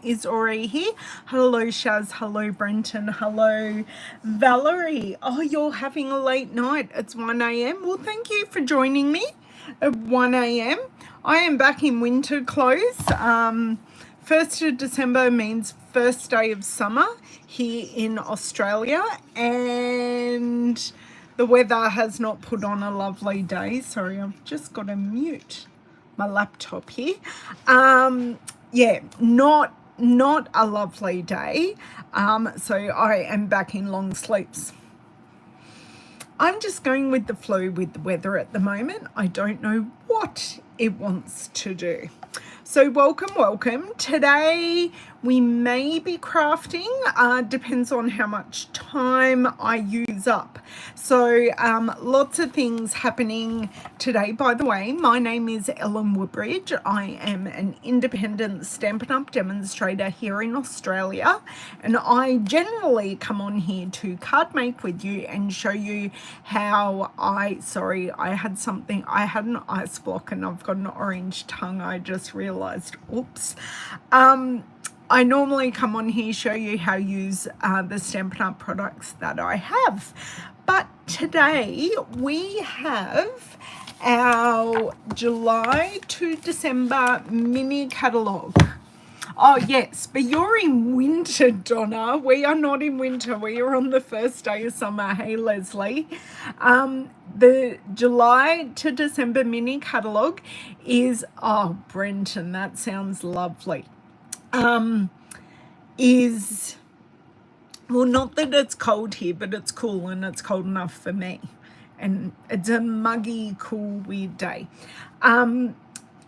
Is already here. Hello Shaz, hello Brenton, hello Valerie. Oh, you're having a late night. It's 1 a.m. Well, thank you for joining me at 1 a.m. I am back in winter clothes. 1st of December means first day of summer here in Australia, and the weather has not put on a lovely day. Sorry, I've just got to mute my laptop here. Yeah, not a lovely day. So I am back in long sleeves. I'm just going with the flow with the weather at the moment. I don't know what it wants to do. So welcome. Today we may be crafting, depends on how much time I use up. So lots of things happening today. By the way, my name is Woodbridge. I am an independent Stampin' Up! Demonstrator here in Australia, and I generally come on here to card make with you and show you how I had an ice block and I've got an orange tongue. I just realized, oops. I normally come on here, show you how to use the Stampin' Up! Products that I have. But today we have our July to December mini catalogue. Oh yes, but you're in winter, Donna. We are not in winter. We are on the first day of summer. Hey, Leslie. The July to December mini catalogue is, oh, Brenton, that sounds lovely. Is, well, not that it's cold here, but it's cool, and it's cold enough for me. And it's a muggy, cool, weird day.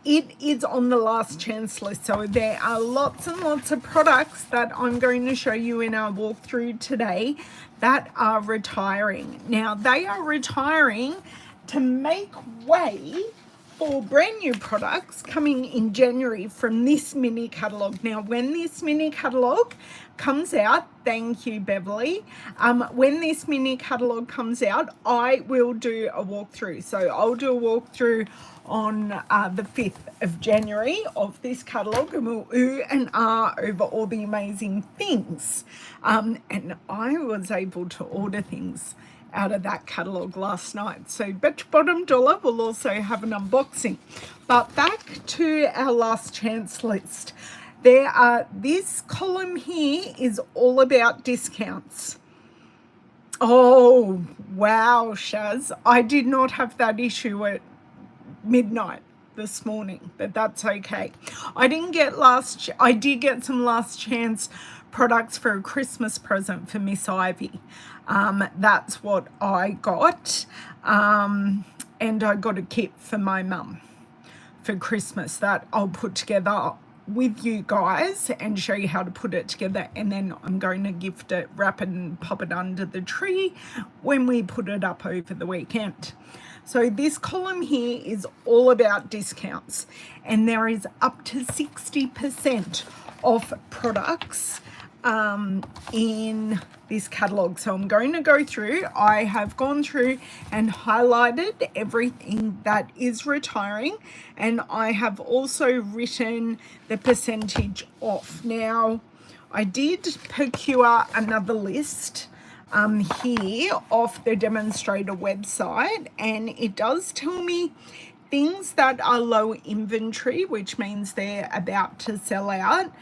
It is on the last chance list, so there are lots and lots of products that I'm going to show you in our walkthrough today that are retiring. Now, they are retiring to make way for brand new products coming in January from this mini catalogue. Now, when this mini catalogue comes out, thank you, Beverly. When this mini catalogue comes out, I will do a walkthrough. So I'll do a walkthrough on the 5th of January of this catalogue, and we'll ooh and ah over all the amazing things. And I was able to order things out of that catalogue last night. So bet your bottom dollar we'll also have an unboxing. But back to our last chance list. This column here is all about discounts. Oh, wow, Shaz. I did not have that issue at midnight this morning, but that's okay. I did get some last chance products for a Christmas present for Miss Ivy. That's what I got. And I got a kit for my mum for Christmas that I'll put together with you guys and show you how to put it together, and then I'm going to gift it, wrap it and pop it under the tree when we put it up over the weekend. So this column here is all about discounts, and there is up to 60% off products in this catalogue. So I'm going to go through. I have gone through and highlighted everything that is retiring, and I have also written the percentage off. Now, I did procure another list here off the Demonstrator website, and it does tell me things that are low inventory, which means they're about to sell out,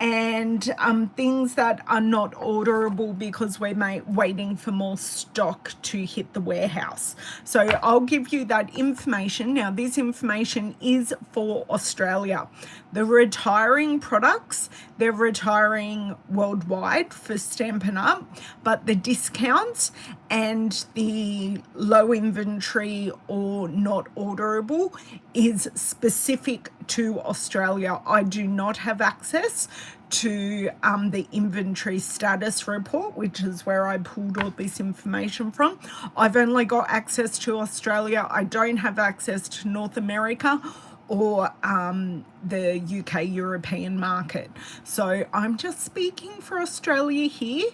and things that are not orderable because we're waiting for more stock to hit the warehouse. So I'll give you that information. Now, this information is for Australia. The retiring products, they're retiring worldwide for Stampin' Up!, but the discounts and the low inventory or not orderable is specific to Australia. I do not have access to the inventory status report, which is where I pulled all this information from. I've only got access to Australia. I don't have access to North America or the UK European market. So I'm just speaking for Australia here.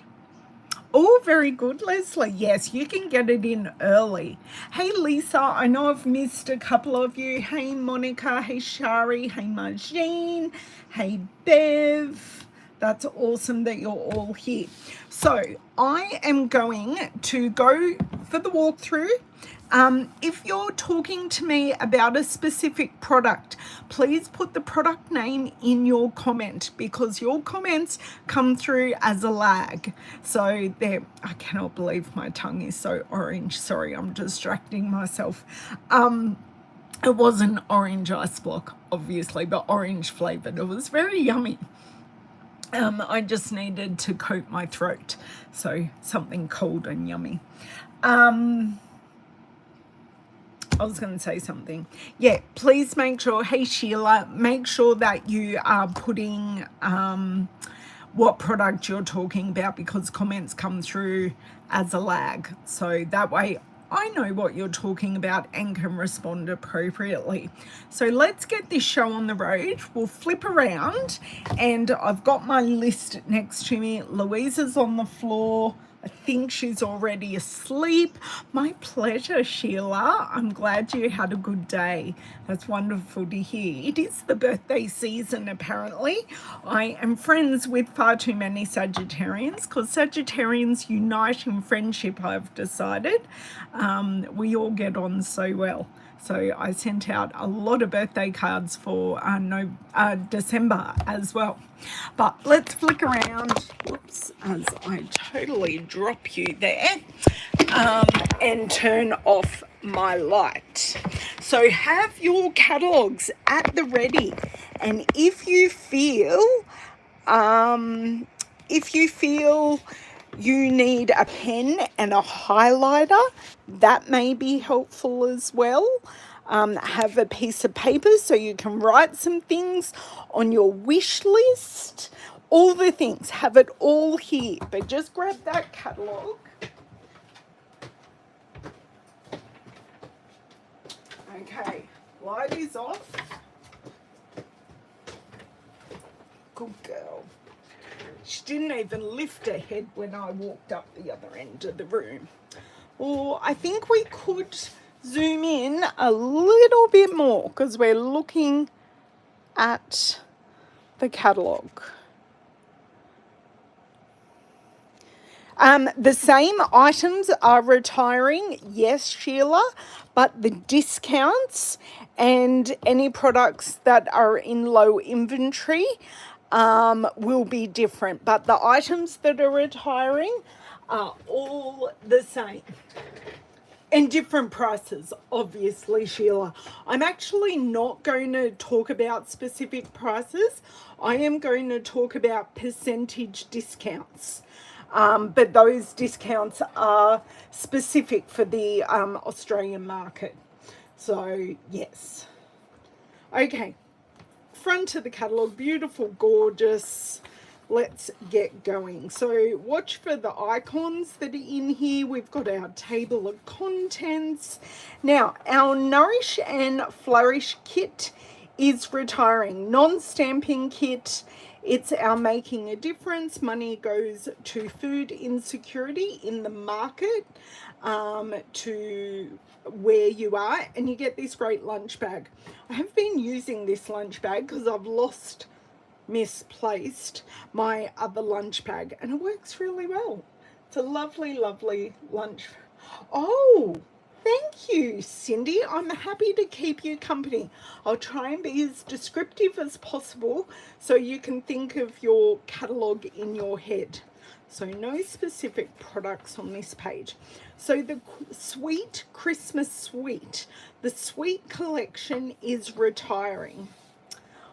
Oh, very good, Leslie. Yes, you can get it in early. Hey, Lisa, I know I've missed a couple of you. Hey, Monica. Hey, Shari. Hey, Marjane. Hey, Bev. That's awesome that you're all here. So I am going to go for the walkthrough. If you're talking to me about a specific product, please put the product name in your comment, because your comments come through as a lag. So there, I cannot believe my tongue is so orange. Sorry, I'm distracting myself. It wasn't orange ice block, obviously, but orange flavored. It was very yummy. I just needed to coat my throat, so something cold and yummy. I was going to say something. Yeah, please make sure, hey Sheila, make sure that you are putting what product you're talking about, because comments come through as a lag. So that way I know what you're talking about and can respond appropriately. So let's get this show on the road. We'll flip around, and I've got my list next to me. Louisa's on the floor. I think she's already asleep. My pleasure, Sheila. I'm glad you had a good day. That's wonderful to hear. It is the birthday season, apparently. I am friends with far too many Sagittarians, because Sagittarians unite in friendship, I've decided. We all get on so well. So I sent out a lot of birthday cards for December as well. But let's flick around, whoops, as I totally drop you there, and turn off my light. So have your catalogues at the ready. And if you feel you need a pen and a highlighter, that may be helpful as well. Have a piece of paper so you can write some things on your wish list. All the things, have it all here. But just grab that catalogue. Okay, light is off. Good girl. She didn't even lift her head when I walked up the other end of the room. Or I think we could zoom in a little bit more, because we're looking at the catalogue. The same items are retiring, yes, Sheila, but the discounts and any products that are in low inventory will be different. But the items that are retiring are all the same. And different prices, obviously, Sheila. I'm actually not going to talk about specific prices. I am going to talk about percentage discounts. But those discounts are specific for the Australian market. So, yes. Okay. Front of the catalogue, beautiful, gorgeous. Let's get going. So watch for the icons that are in here. We've got our table of contents. Now, our Nourish and Flourish kit is retiring. Non-stamping kit. It's our Making a Difference. Money goes to food insecurity in the market, to where you are, and you get this great lunch bag. I have been using this lunch bag because I've misplaced my other lunch bag, and it works really well. It's a lovely, lovely lunch. Oh, thank you, Cindy. I'm happy to keep you company. I'll try and be as descriptive as possible so you can think of your catalogue in your head. So no specific products on this page. So the Sweet Christmas Sweet, the Sweet collection is retiring.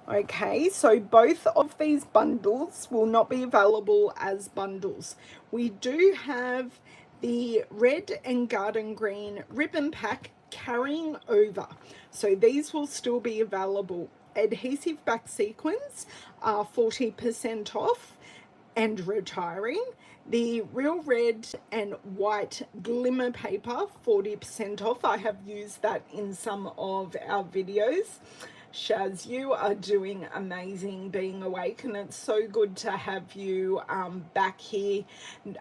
Okay, so both of these bundles will not be available as bundles. We do have the red and garden green ribbon pack carrying over. So these will still be available. Adhesive back sequins are 40% off and retiring. The real red and white glimmer paper, 40% off. I have used that in some of our videos. Shaz, you are doing amazing being awake, and it's so good to have you back here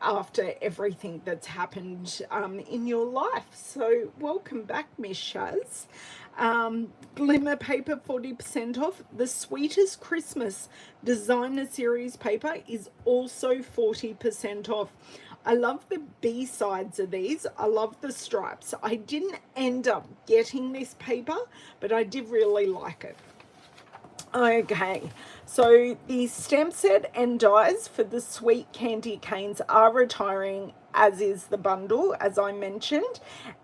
after everything that's happened in your life. So welcome back, Miss Shaz. Glimmer paper 40% off. The Sweetest Christmas designer series paper is also 40% off. I love the B sides of these. I love the stripes. I didn't end up getting this paper, but I did really like it. Okay, so the stamp set and dies for the sweet candy canes are retiring, as is the bundle, as I mentioned,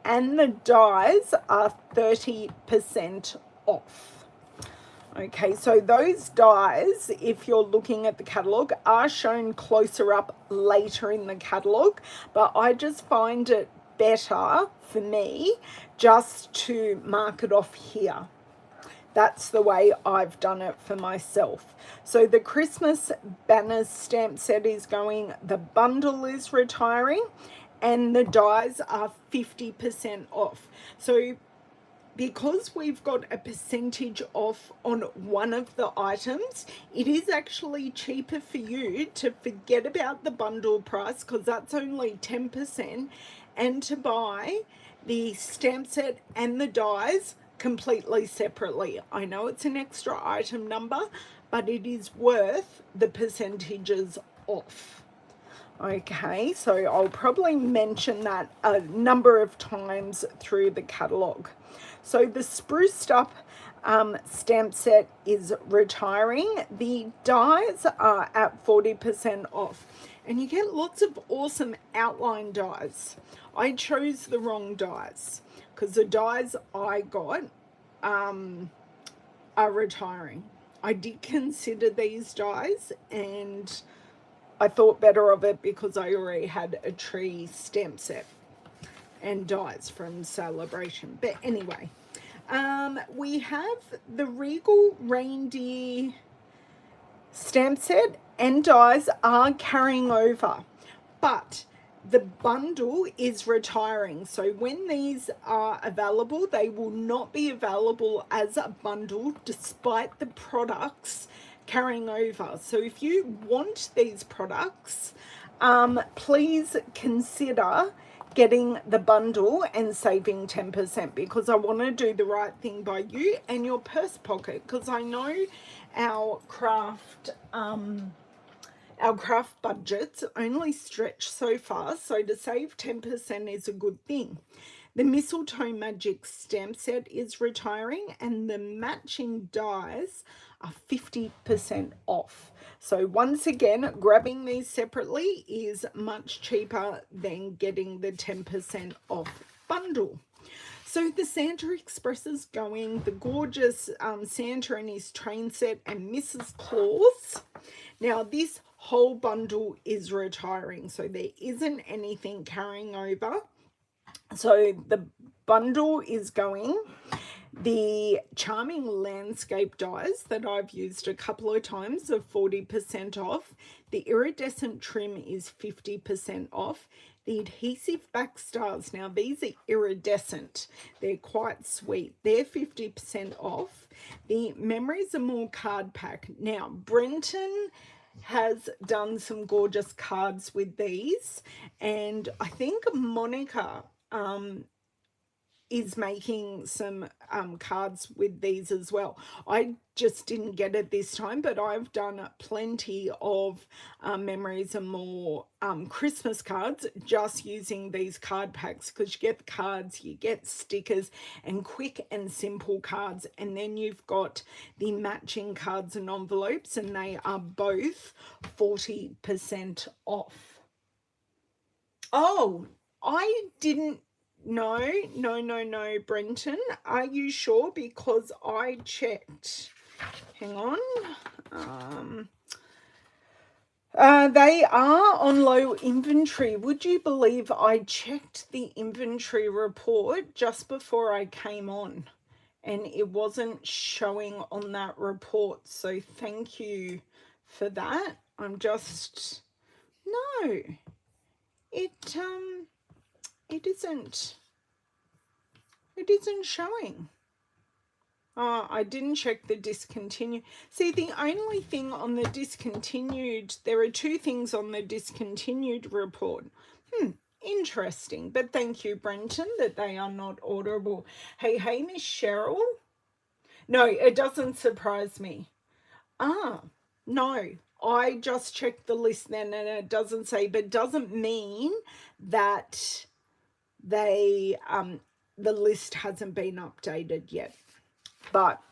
and the dies are 30% off. Okay, so those dies, if you're looking at the catalogue, are shown closer up later in the catalogue, but I just find it better for me just to mark it off here. That's the way I've done it for myself. So the Christmas banners stamp set is going, the bundle is retiring, and the dies are 50% off. So because we've got a percentage off on one of the items, it is actually cheaper for you to forget about the bundle price, because that's only 10%, and to buy the stamp set and the dies completely separately. I know it's an extra item number, but it is worth the percentages off. Okay, so I'll probably mention that a number of times through the catalogue. So the spruced up stamp set is retiring. The dies are at 40% off, and you get lots of awesome outline dies. I chose the wrong dies, because the dies I got are retiring. I did consider these dies, and I thought better of it because I already had a tree stamp set and dies from Celebration. But anyway, we have the Regal Reindeer stamp set and dies are carrying over, but the bundle is retiring. So when these are available, they will not be available as a bundle despite the products carrying over. So if you want these products, please consider getting the bundle and saving 10%, because I want to do the right thing by you and your purse pocket, because I know our craft budgets only stretch so far, so to save 10% is a good thing. The Mistletoe Magic stamp set is retiring, and the matching dies are 50% off. So once again, grabbing these separately is much cheaper than getting the 10% off bundle. So the Santa Express is going, the gorgeous Santa and his train set and Mrs. Claus. Now this whole bundle is retiring, so there isn't anything carrying over. So the bundle is going. The Charming Landscape dies that I've used a couple of times are 40% off. The iridescent trim is 50% off. The adhesive back stars, now these are iridescent. They're quite sweet. They're 50% off. The Memories Are More card pack. Now, Brenton has done some gorgeous cards with these, and I think Monica is making some cards with these as well. I just didn't get it this time, but I've done plenty of Memories and More Christmas cards just using these card packs, because you get the cards, you get stickers and quick and simple cards, and then you've got the matching cards and envelopes, and they are both 40% off. Oh, I didn't. No, Brenton. Are you sure? Because I checked. Hang on. They are on low inventory. Would you believe I checked the inventory report just before I came on, and it wasn't showing on that report? So thank you for that. I'm just... No. It isn't showing. I didn't check the discontinued. See, the only thing on the discontinued, there are two things on the discontinued report. Interesting. But thank you, Brenton, that they are not orderable. Hey, Miss Cheryl. No, it doesn't surprise me. Ah, no. I just checked the list then and it doesn't say, but doesn't mean that they the list hasn't been updated yet. But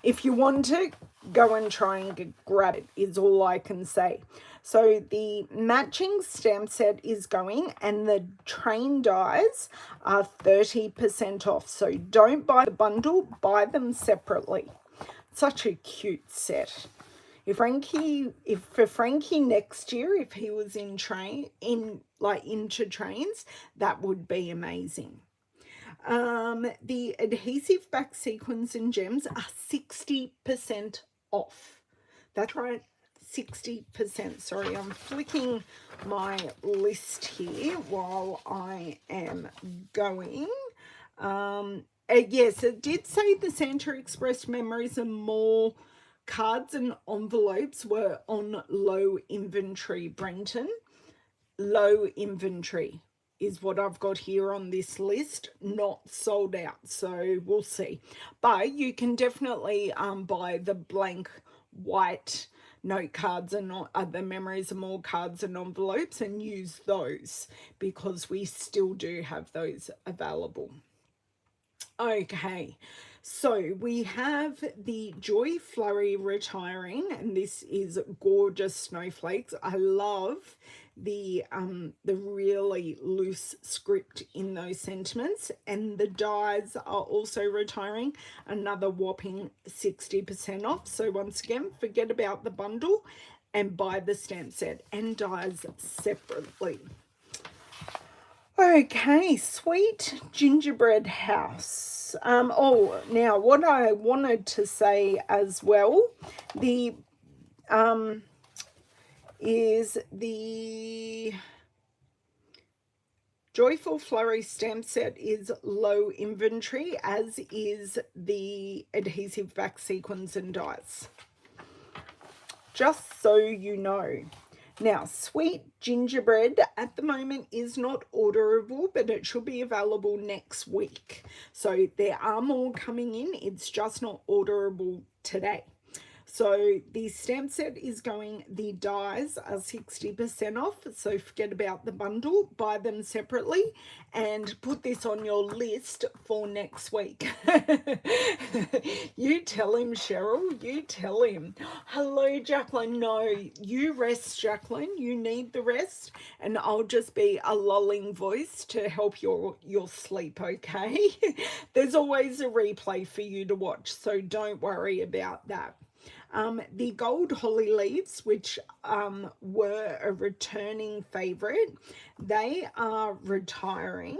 if you want to go and try and grab it is all I can say. So the matching stamp set is going and the train dies are 30% off. So don't buy the bundle, buy them separately. Such a cute set. If for Frankie next year, if he was into trains, that would be amazing. The adhesive back sequins and gems are 60% off. That's right, 60%. Sorry, I'm flicking my list here while I am going. Yes, it did say the Santa Express Memories and More cards and envelopes were on low inventory, Brenton. Low inventory is what I've got here on this list, not sold out, so we'll see. But you can definitely buy the blank white note cards and the Memories and More cards and envelopes and use those because we still do have those available. Okay, so we have the Joy Flurry retiring, and this is gorgeous snowflakes. I love the really loose script in those sentiments, and the dies are also retiring, another whopping 60% off. So once again, forget about the bundle and buy the stamp set and dies separately. Okay, Sweet Gingerbread House. Now what I wanted to say as well, is the Joyful Flurry stamp set is low inventory, as is the adhesive back sequins and dies. Just so you know. Now, Sweet Gingerbread at the moment is not orderable, but it should be available next week. So there are more coming in. It's just not orderable today. So the stamp set is going, the dies are 60% off, so forget about the bundle, buy them separately and put this on your list for next week. You tell him, Cheryl, you tell him. Hello, Jacqueline. No, you rest, Jacqueline, you need the rest, and I'll just be a lulling voice to help your sleep, okay? There's always a replay for you to watch, so don't worry about that. The gold holly leaves, which were a returning favorite, they are retiring.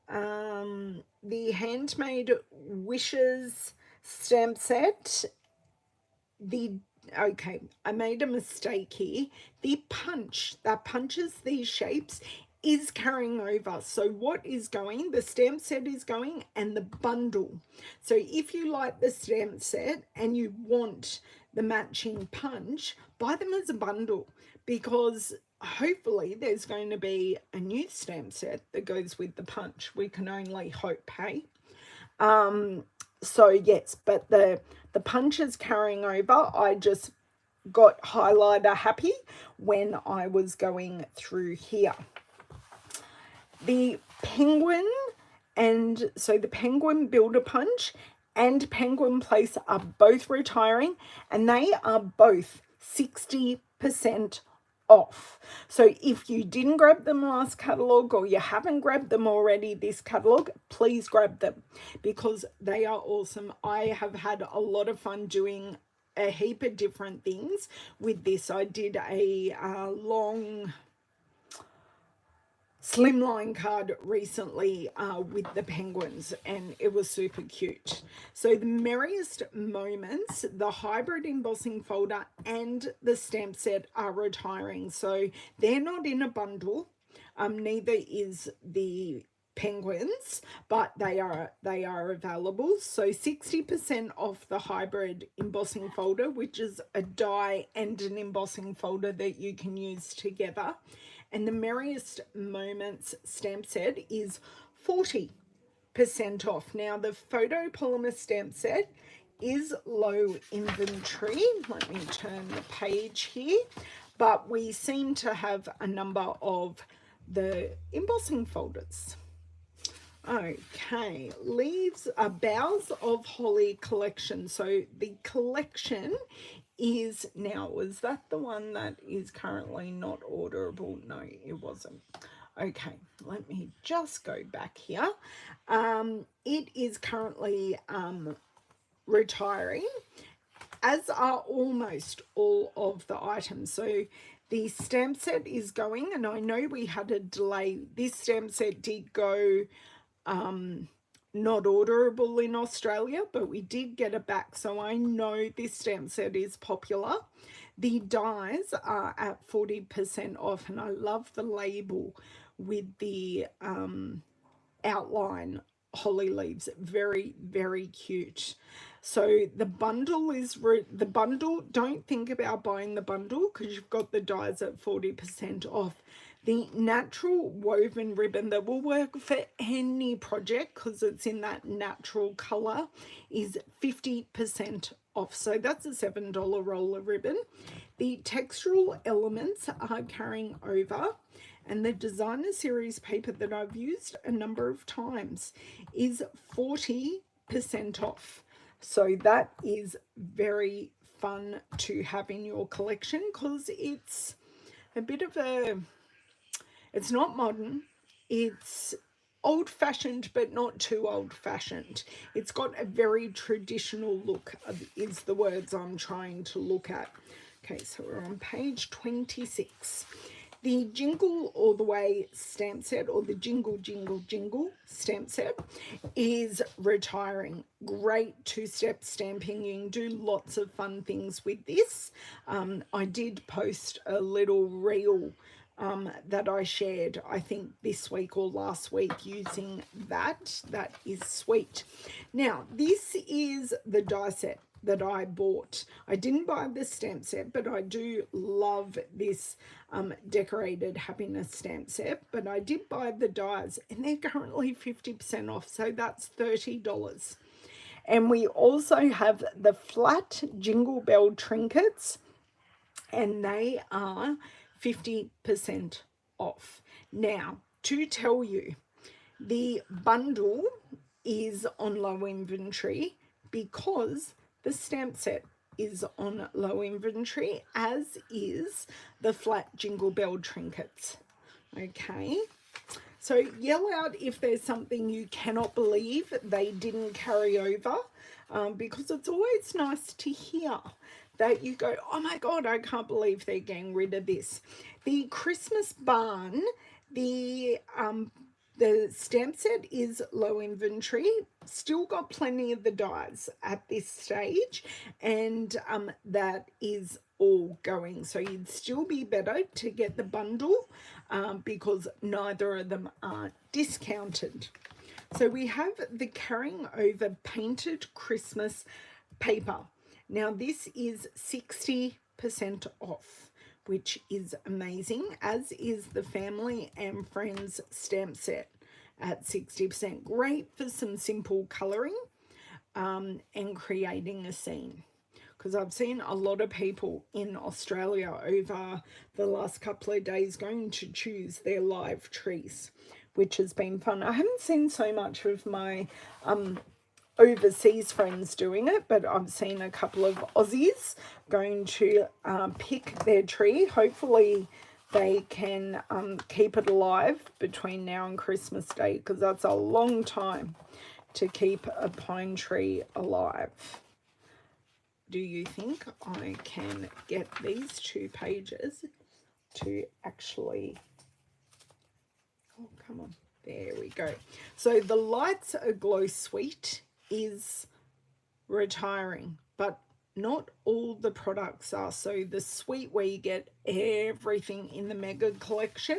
The Handmade Wishes stamp set, okay, I made a mistake here. The punch that punches these shapes is carrying over. So what is going? The stamp set is going and the bundle. So if you like the stamp set and you want the matching punch, buy them as a bundle, because hopefully there's going to be a new stamp set that goes with the punch. We can only hope, hey? So yes, but the punch is carrying over. I just got highlighter happy when I was going through here. The penguin, and so the penguin builder punch and penguin place are both retiring, and they are both 60% off. So if you didn't grab them last catalogue, or you haven't grabbed them already this catalogue, please grab them because they are awesome. I have had a lot of fun doing a heap of different things with this. I did a long slimline card recently with the penguins, and it was super cute. So the Merriest Moments, the hybrid embossing folder and the stamp set are retiring, so they're not in a bundle. Neither is the penguins, but they are available. So 60% off the hybrid embossing folder, which is a die and an embossing folder that you can use together, and the Merriest Moments stamp set is 40% off. Now the photopolymer stamp set is low inventory. Let me turn the page here, but we seem to have a number of the embossing folders. Okay, leaves Boughs of Holly collection. So the collection is now, is that the one that is currently not orderable? No, it wasn't. Okay, let me just go back here. It is currently retiring, as are almost all of the items. So the stamp set is going, and I know we had a delay. This stamp set did go not orderable in Australia, but we did get it back, so I know this stamp set is popular. The dies are at 40% off, and I love the label with the outline holly leaves. Very, very cute. So the bundle is the bundle, don't think about buying the bundle because you've got the dies at 40% off. The natural woven ribbon that will work for any project because it's in that natural color is 50% off. So that's a $7 roll of ribbon. The textural elements are carrying over, and the designer series paper that I've used a number of times is 40% off. So that is very fun to have in your collection because it's a bit of a, it's not modern, it's old-fashioned but not too old-fashioned. It's got a very traditional look, is the words I'm trying to look at. Okay, so we're on page 26. The Jingle All the Way stamp set, or the Jingle Jingle Jingle stamp set, is retiring. Great two-step stamping. You can do lots of fun things with this. I did post a little reel that I shared, I think this week or last week, using that. That is sweet. Now, this is the die set that I bought. I didn't buy the stamp set, but I do love this decorated happiness stamp set. But I did buy the dies, and they're currently 50% off, so that's $30. And we also have the flat Jingle Bell trinkets, and they are 50% off. Now, to tell you, the bundle is on low inventory because the stamp set is on low inventory, as is the flat Jingle Bell trinkets. Okay, so yell out if there's something you cannot believe they didn't carry over, because it's always nice to hear that you go, oh my God, I can't believe they're getting rid of this. The Christmas barn, the stamp set is low inventory, still got plenty of the dies at this stage, and that is all going. So you'd still be better to get the bundle because neither of them are discounted. So we have the Carrying Over Painted Christmas paper. Now this is 60% off, which is amazing, as is the Family and Friends stamp set at 60%. Great for some simple colouring and creating a scene. Because I've seen a lot of people in Australia over the last couple of days going to choose their live trees, which has been fun. I haven't seen so much of my overseas friends doing it, but I've seen a couple of Aussies going to pick their tree. Hopefully they can keep it alive between now and Christmas Day, because that's a long time to keep a pine tree alive. Do you think I can get these 2 pages to actually, oh come on, there we go. So the Lights Aglow Suite is retiring, but not all the products are. So the suite where you get everything in the mega collection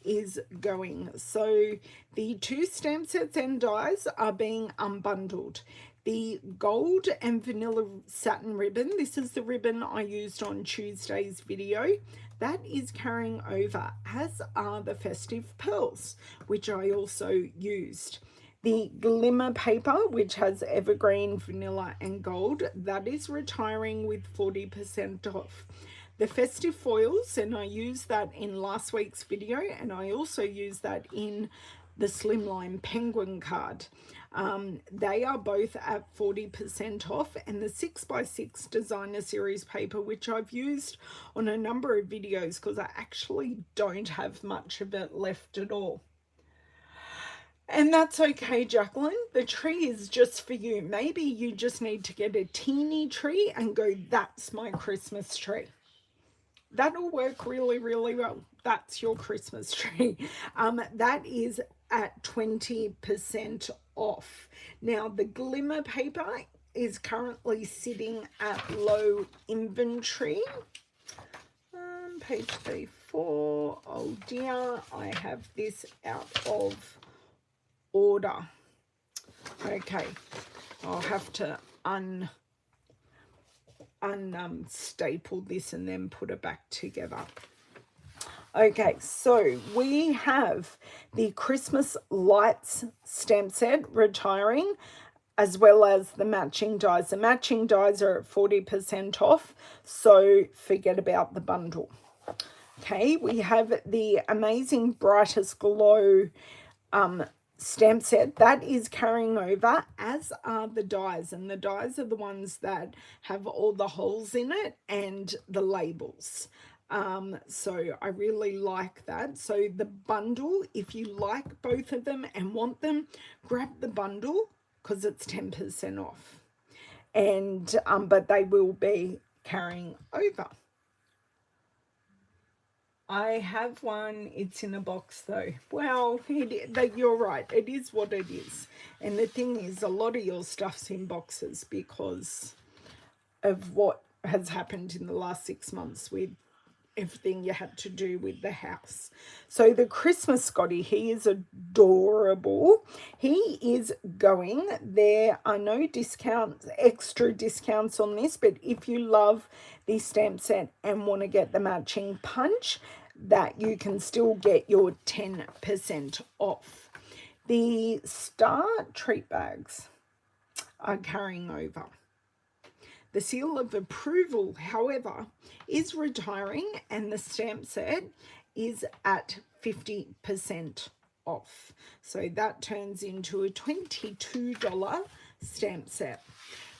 is going. So the 2 stamp sets and dies are being unbundled. The gold and vanilla satin ribbon, this is the ribbon I used on Tuesday's video, that is carrying over, as are the festive pearls, which I also used. The glimmer paper, which has evergreen, vanilla and gold, that is retiring with 40% off. The festive foils, and I used that in last week's video, and I also used that in the slimline penguin card. They are both at 40% off, and the 6x6 designer series paper, which I've used on a number of videos because I actually don't have much of it left at all. And that's okay, Jacqueline. The tree is just for you. Maybe you just need to get a teeny tree and go, that's my Christmas tree. That'll work really, really well. That's your Christmas tree. That is at 20% off. Now, the glimmer paper is currently sitting at low inventory. Page 34. Oh dear, I have this out of order. Okay, I'll have to unstaple this and then put it back together. Okay, so we have the Christmas lights stamp set retiring, as well as the matching dies. The matching dies are at 40% off, so forget about the bundle. Okay, we have the amazing Brightest Glow stamp set that is carrying over, as are the dies, and the dies are the ones that have all the holes in it and the labels. So I really like that. So the bundle, if you like both of them and want them, grab the bundle because it's 10% off, and but they will be carrying over. I have one. It's in a box though. Well, you're right. It is what it is. And the thing is, a lot of your stuff's in boxes because of what has happened in the last 6 months with everything you had to do with the house. So the Christmas Scotty, he is adorable. He is going. There are no discounts, extra discounts on this, but if you love the stamp set and want to get the matching punch, that you can still get your 10% off. The Star treat bags are carrying over. The seal of approval, however, is retiring, and the stamp set is at 50% off. So that turns into a $22 stamp set.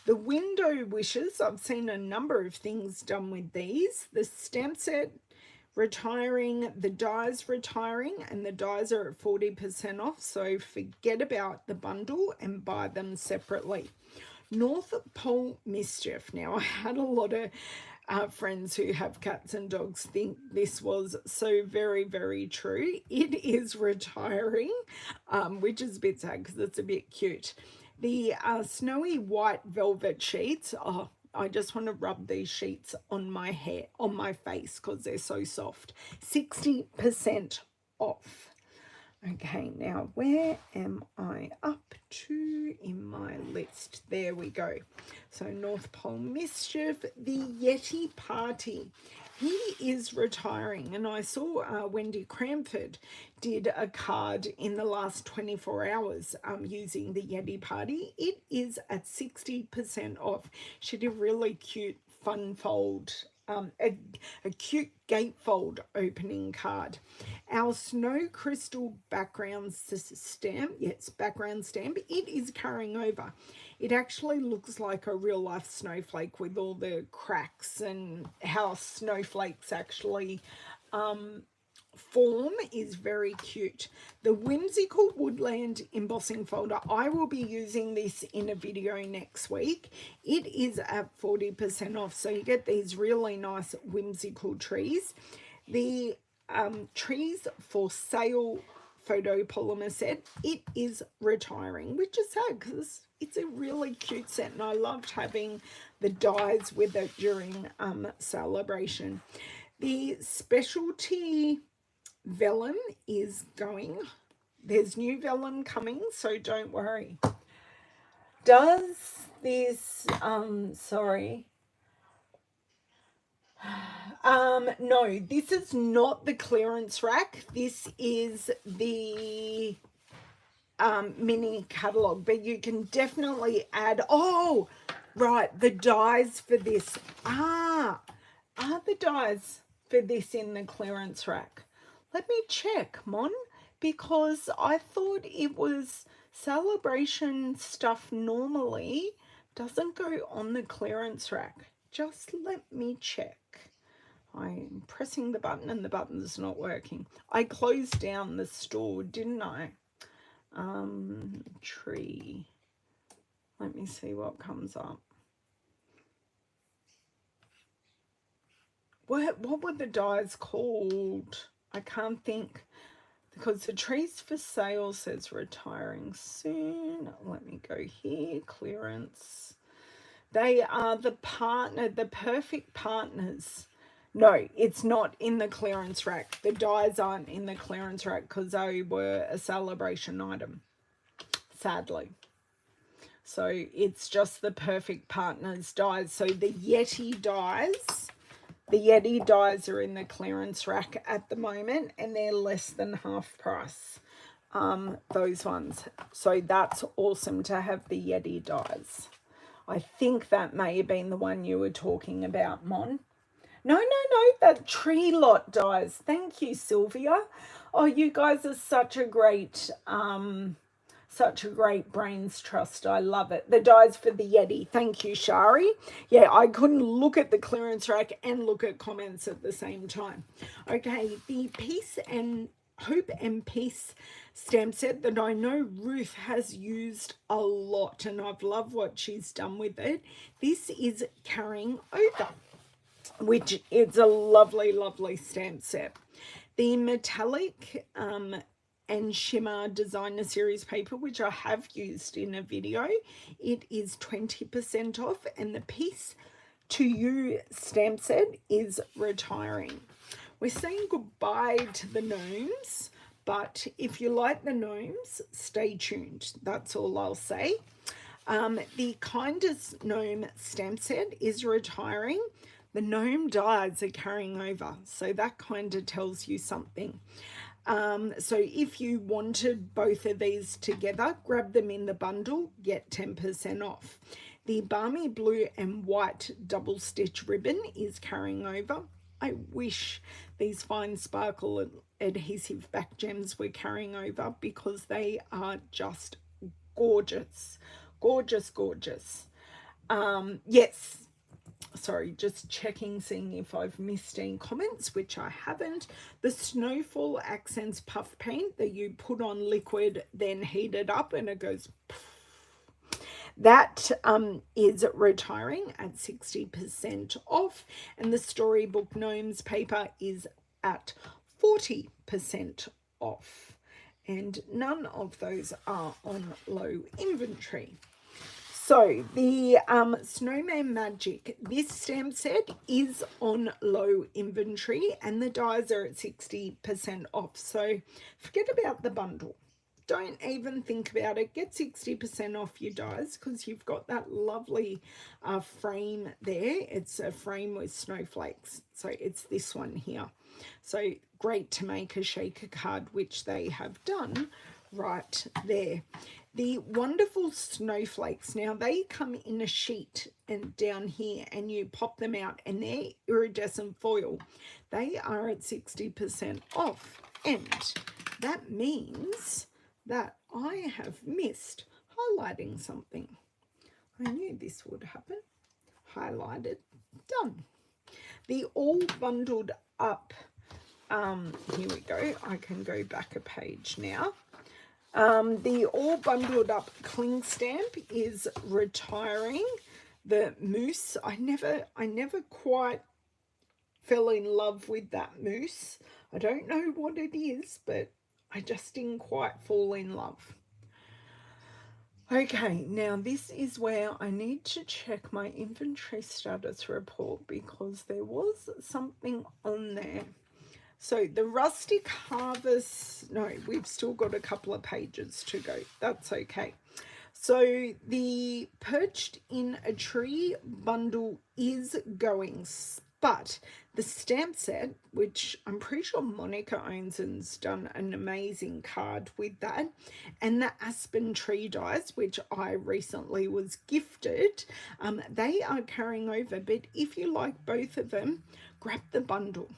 The window wishes, I've seen a number of things done with these. The stamp set retiring, the dies retiring, and the dies are at 40% off. So forget about the bundle and buy them separately. North Pole Mischief. Now, I had a lot of friends who have cats and dogs think this was so very, very true. It is retiring, which is a bit sad because it's a bit cute. The snowy white velvet sheets, oh, I just want to rub these sheets on my hair, on my face, because they're so soft. 60% off. Okay, now where am I up to in my list? There we go. So North Pole Mischief, the Yeti Party. He is retiring, and I saw Wendy Cranford did a card in the last 24 hours using the Yeti Party. It is at 60% off. She did a really cute fun fold, a cute gatefold opening card. Our Snow Crystal background stamp, yes, background stamp, it is carrying over. It actually looks like a real life snowflake with all the cracks and how snowflakes actually form is very cute. The Whimsical Woodland embossing folder, I will be using this in a video next week. It is at 40% off, so you get these really nice whimsical trees. The trees for sale photopolymer set, it is retiring, which is sad because it's a really cute set, and I loved having the dies with it during celebration. The specialty vellum is going. There's new vellum coming, so don't worry. Does this, sorry. No, this is not the clearance rack. This is the mini catalog, but you can definitely add, oh, right, the dies for this. Are the dies for this in the clearance rack? Let me check, Mon, because I thought it was celebration stuff normally doesn't go on the clearance rack. Just let me check. I'm pressing the button and the button's not working. I closed down the store, didn't I? Tree. Let me see what comes up. What were the dies called? I can't think, because the trees for sale says retiring soon. Let me go here, clearance. They are the perfect partners. No, it's not in the clearance rack. The dies aren't in the clearance rack because they were a celebration item, sadly. So it's just the perfect partners dies. So the Yeti dies are in the clearance rack at the moment, and they're less than half price, those ones. So that's awesome to have the Yeti dies. I think that may have been the one you were talking about, Mon. No, that tree lot dies. Thank you, Sylvia. Oh, you guys are such a great brains trust. I love it. The dies for the Yeti. Thank you, Shari. Yeah, I couldn't look at the clearance rack and look at comments at the same time. Okay, the Peace and Hope and Peace stamp set that I know Ruth has used a lot, and I've loved what she's done with it. This is Carrying Over, which is a lovely, lovely stamp set. The metallic and shimmer designer series paper, which I have used in a video, it is 20% off, and the Peace to You stamp set is retiring. We're saying goodbye to the gnomes, but if you like the gnomes, stay tuned. That's all I'll say. The Kindest Gnome stamp set is retiring. The gnome dies are carrying over, so that kind of tells you something. So if you wanted both of these together, grab them in the bundle, get 10% off. The Balmy Blue and White double stitch ribbon is carrying over. I wish these fine sparkle adhesive back gems were carrying over, because they are just gorgeous. Gorgeous, gorgeous. Yes. Sorry, just checking, seeing if I've missed any comments, which I haven't. The Snowfall Accents puff paint that you put on liquid, then heat it up, and it goes poof. That is retiring at 60% off, and the Storybook Gnomes paper is at 40% off, and none of those are on low inventory. So the Snowman Magic, this stamp set is on low inventory, and the dies are at 60% off. So forget about the bundle. Don't even think about it. Get 60% off your dies, because you've got that lovely frame there. It's a frame with snowflakes. So it's this one here. So great to make a shaker card, which they have done right there. The wonderful snowflakes, now they come in a sheet and down here, and you pop them out, and they're iridescent foil. They are at 60% off, and that means that I have missed highlighting something. I knew this would happen. Highlighted, done. The all bundled up, here we go. I can go back a page now. The all bundled up cling stamp is retiring. The moose, I never quite fell in love with that moose. I don't know what it is, but I just didn't quite fall in love. Okay, now this is where I need to check my inventory status report, because there was something on there. So the Rustic Harvest, no, we've still got a couple of pages to go. That's okay. So the Perched in a Tree bundle is going, but the stamp set, which I'm pretty sure Monica owns and's done an amazing card with that, and the Aspen Tree dies, which I recently was gifted, they are carrying over. But if you like both of them, grab the bundle.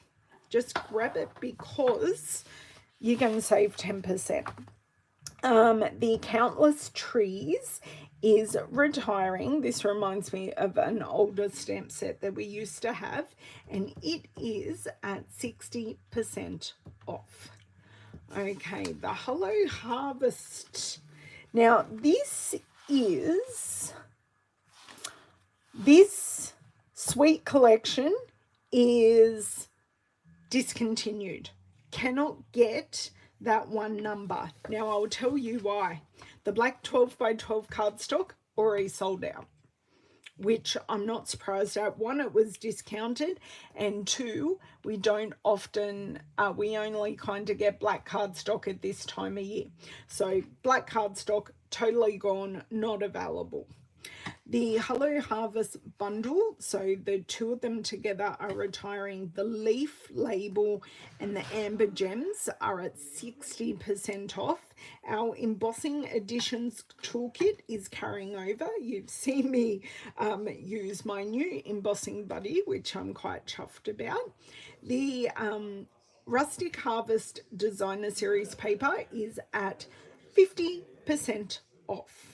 Just grab it because you're going to save 10%. The Countless Trees is retiring. This reminds me of an older stamp set that we used to have, and it is at 60% off. Okay, the Hello Harvest. Now, this sweet collection is discontinued. Cannot get that one number. Now I'll tell you why. The black 12 by 12 cardstock already sold out, which I'm not surprised at. One, it was discounted, and two, we don't often, we only kind of get black cardstock at this time of year. So black cardstock, totally gone, not available. The Hello Harvest bundle, so the two of them together are retiring. The leaf label and the amber gems are at 60% off. Our embossing editions toolkit is carrying over. You've seen me use my new embossing buddy, which I'm quite chuffed about. The Rustic Harvest Designer Series paper is at 50% off.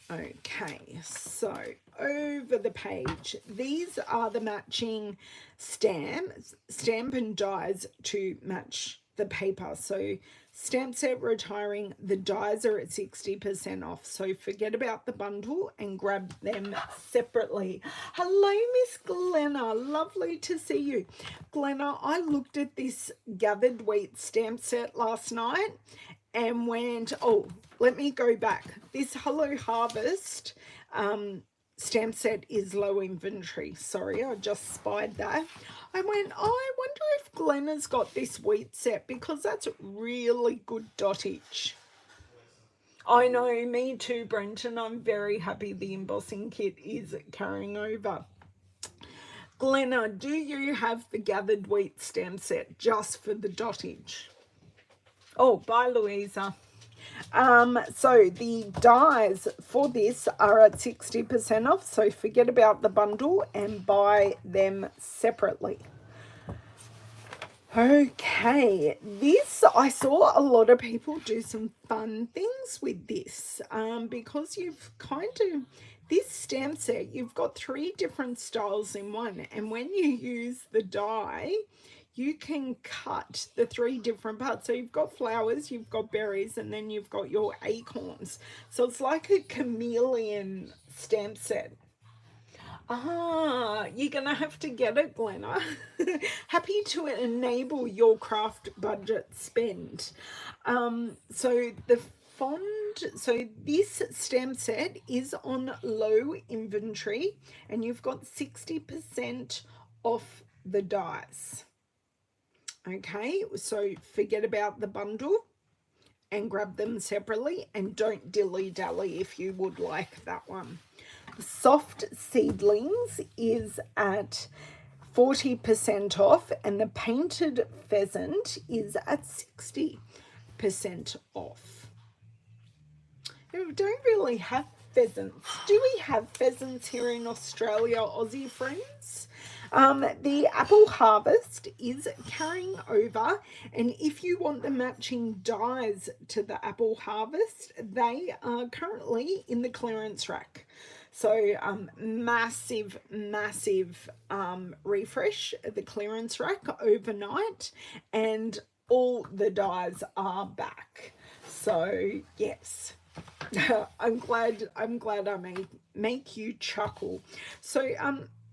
Okay, so over the page, these are the matching Stampin dies to match the paper. So stamp set retiring, the dies are at 60% off. So forget about the bundle and grab them separately. Hello, Miss Glenna, lovely to see you. Glenna, I looked at this Gathered Wheat stamp set last night and went, oh, let me go back. This Hello Harvest stamp set is low inventory. Sorry, I just spied that. I went, oh, I wonder if Glenna's got this wheat set because that's really good dottage. I know, me too, Brenton. I'm very happy the embossing kit is carrying over. Glenna, do you have the Gathered Wheat stamp set just for the dottage? Oh, bye, Louisa. So the dies for this are at 60% off, so forget about the bundle and buy them separately. Okay, this, I saw a lot of people do some fun things with this, because you've kind of, this stamp set, you've got 3 different styles in one, and when you use the die, you can cut the 3 different parts. So you've got flowers, you've got berries, and then you've got your acorns. So it's like a chameleon stamp set. You're going to have to get it, Glenna. Happy to enable your craft budget spend. So the so this stamp set is on low inventory, and you've got 60% off the dies. Okay, so forget about the bundle and grab them separately, and don't dilly-dally if you would like that one. Soft Seedlings is at 40% off, and the Painted Pheasant is at 60% off. We don't really have pheasants. Do we have pheasants here in Australia, Aussie friends? The Apple Harvest is carrying over, and if you want the matching dies to the Apple Harvest, they are currently in the clearance rack. So massive refresh at the clearance rack overnight, and all the dies are back. So yes, I'm glad I make you chuckle. So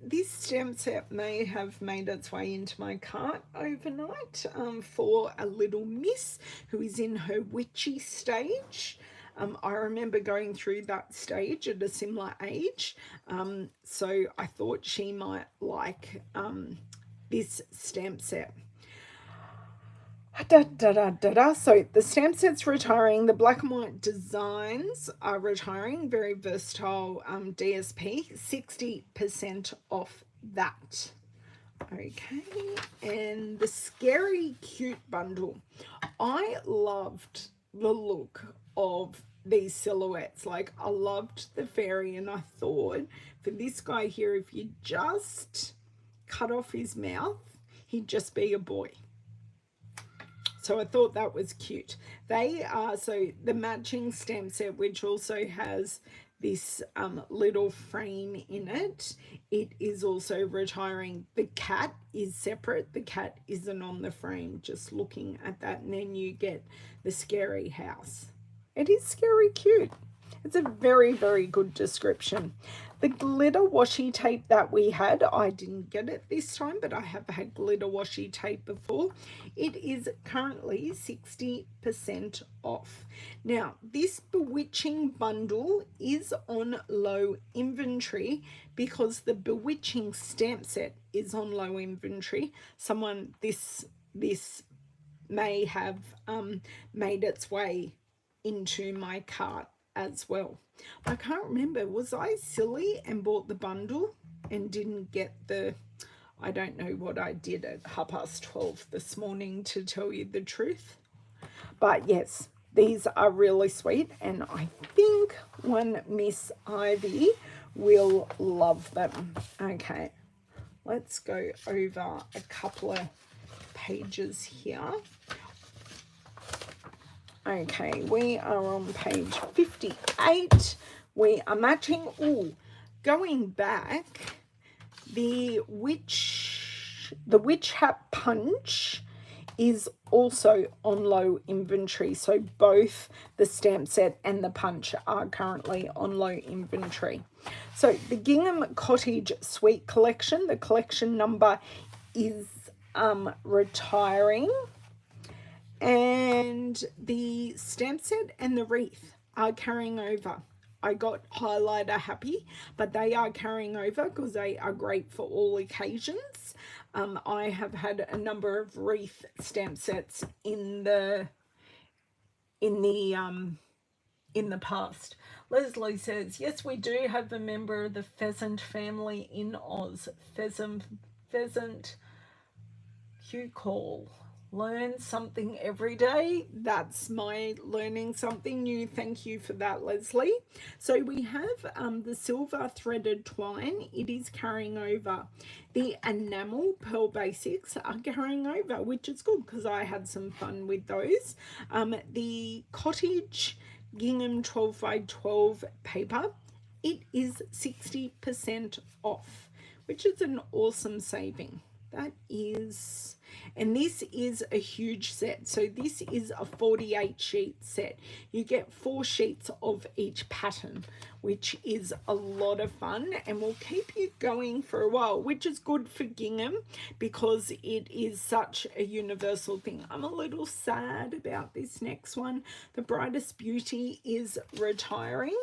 this stamp set may have made its way into my cart overnight for a little miss who is in her witchy stage. I remember going through that stage at a similar age, so I thought she might like this stamp set. So the stamp set's retiring. The black and white designs are retiring. Very versatile DSP. 60% off that. Okay, and the Scary Cute bundle. I loved the look of these silhouettes. Like, I loved the fairy, and I thought for this guy here, if you just cut off his mouth, he'd just be a boy. So I thought that was cute. They are, so the matching stamp set, which also has this little frame in it, it is also retiring. The cat is separate. The cat isn't on the frame, just looking at that. And then you get the scary house. It is scary cute. It's a very, very good description. The glitter washi tape that we had, I didn't get it this time, but I have had glitter washi tape before. It is currently 60% off. Now, this Bewitching bundle is on low inventory because the Bewitching stamp set is on low inventory. Someone, this may have made its way into my cart as well. I can't remember, was I silly and bought the bundle and didn't get the, I don't know what I did at 12:30 this morning, to tell you the truth. But yes, these are really sweet, and I think one Miss Ivy will love them. Okay, let's go over a couple of pages here. Okay, we are on page 58. We are matching, going back, the witch hat punch is also on low inventory. So both the stamp set and the punch are currently on low inventory. So the Gingham Cottage Suite collection, the collection number is retiring. And the stamp set and the wreath are carrying over. I got highlighter happy, but they are carrying over because they are great for all occasions. I have had a number of wreath stamp sets in the past. Leslie says, yes, we do have a member of the pheasant family in Oz. Pheasant Q call. Learn something every day. That's my learning something new. Thank you for that, Leslie. So we have the silver threaded twine. It is carrying over. The enamel pearl basics are carrying over, which is good because I had some fun with those. The cottage gingham 12x12 paper, it is 60% off, which is an awesome saving. That is, and this is a huge set. So this is a 48 sheet set. You get 4 sheets of each pattern, which is a lot of fun and will keep you going for a while, which is good for gingham because it is such a universal thing. I'm a little sad about this next one. The Brightest Beauty is retiring.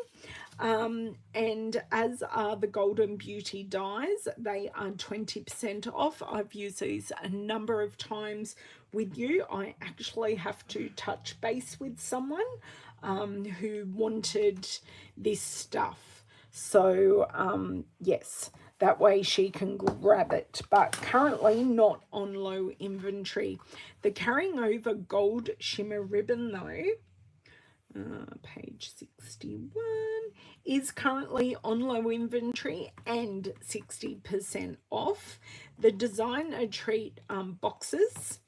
And as are the Golden Beauty dies, they are 20% off. I've used these a number of times with you. I actually have to touch base with someone who wanted this stuff. So yes, that way she can grab it, but currently not on low inventory. The Carrying Over Gold Shimmer Ribbon though, page 61, is currently on low inventory and 60% off. The Designer Treat boxes,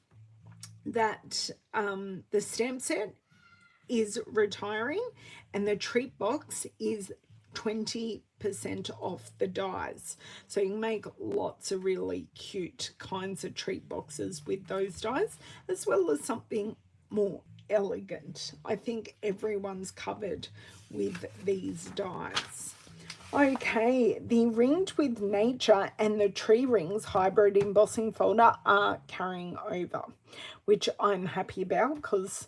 that the stamp set is retiring, and the treat box is 20% off the dies. So you can make lots of really cute kinds of treat boxes with those dies, as well as something more elegant. I think everyone's covered with these dies. Okay, the Ringed with Nature and the Tree Rings hybrid embossing folder are carrying over, which I'm happy about because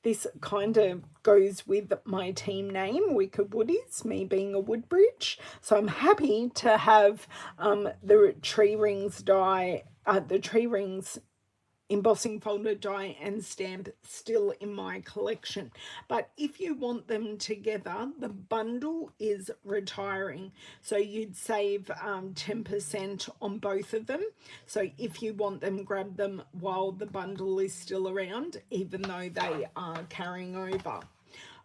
this kind of goes with my team name, Wicked Woodies, me being a Woodbridge. So I'm happy to have the Tree Rings die, the Tree Rings embossing folder, die and stamp still in my collection. But if you want them together, the bundle is retiring, so you'd save 10% on both of them. So if you want them, grab them while the bundle is still around, even though they are carrying over.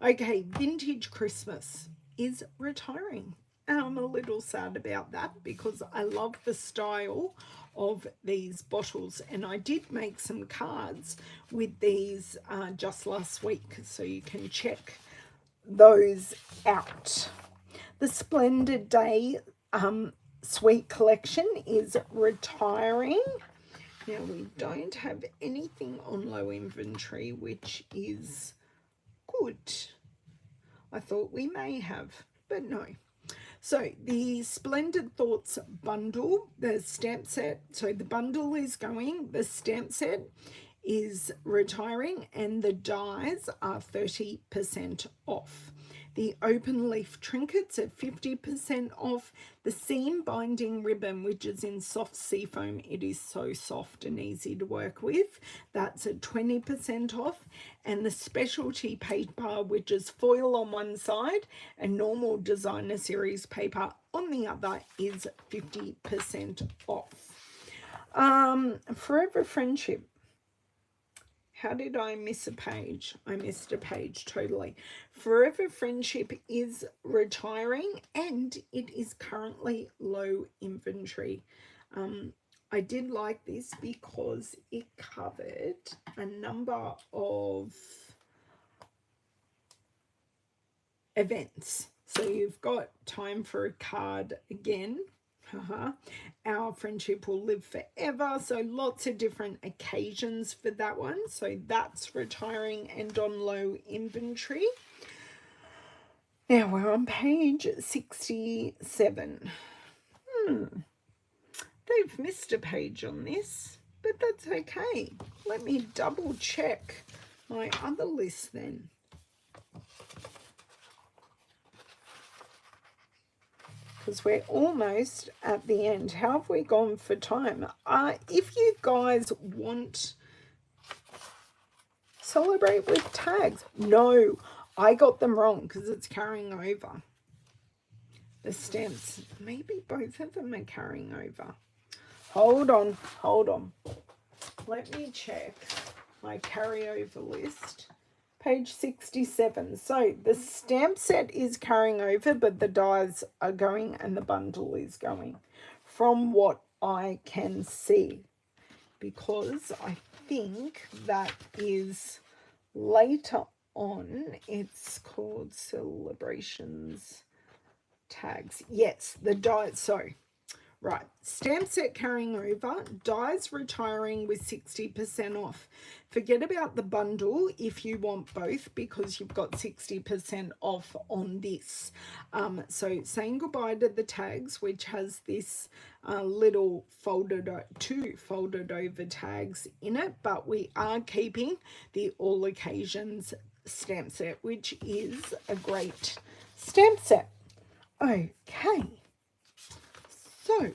Okay, Vintage Christmas is retiring. And I'm a little sad about that because I love the style of these bottles, and I did make some cards with these just last week, so you can check those out. The Splendid Day Sweet Collection is retiring. Now, we don't have anything on low inventory, which is good. I thought we may have, but no. So the Splendid Thoughts bundle, the stamp set, so the bundle is going, the stamp set is retiring, and the dies are 30% off. The open leaf trinkets are 50% off. The seam binding ribbon, which is in soft seafoam, it is so soft and easy to work with, that's at 20% off. And the specialty paper, which is foil on one side and normal designer series paper on the other, is 50% off. Forever Friendship. How did I miss a page? I missed a page totally. Forever Friendship is retiring, and it is currently low inventory. I did like this because it covered a number of events. So you've got Time for a Card again. Our Friendship Will Live Forever, so lots of different occasions for that one, so that's retiring and on low inventory. Now we're on page 67. They've missed a page on this, but that's okay. Let me double check my other list then. Because we're almost at the end. How have we gone for time? If you guys want Celebrate with Tags, no, I got them wrong because it's carrying over. The stamps, maybe both of them are carrying over. Hold on. Let me check my carryover list. Page 67. So the stamp set is carrying over, but the dies are going and the bundle is going, from what I can see, because I think that is later on. It's called Celebrations Tags. Yes, the dies. So right, stamp set carrying over, dies retiring with 60% off. Forget about the bundle if you want both, because you've got 60% off on this. So saying goodbye to the tags, which has this little two folded over tags in it, but we are keeping the All Occasions stamp set, which is a great stamp set. Okay. So,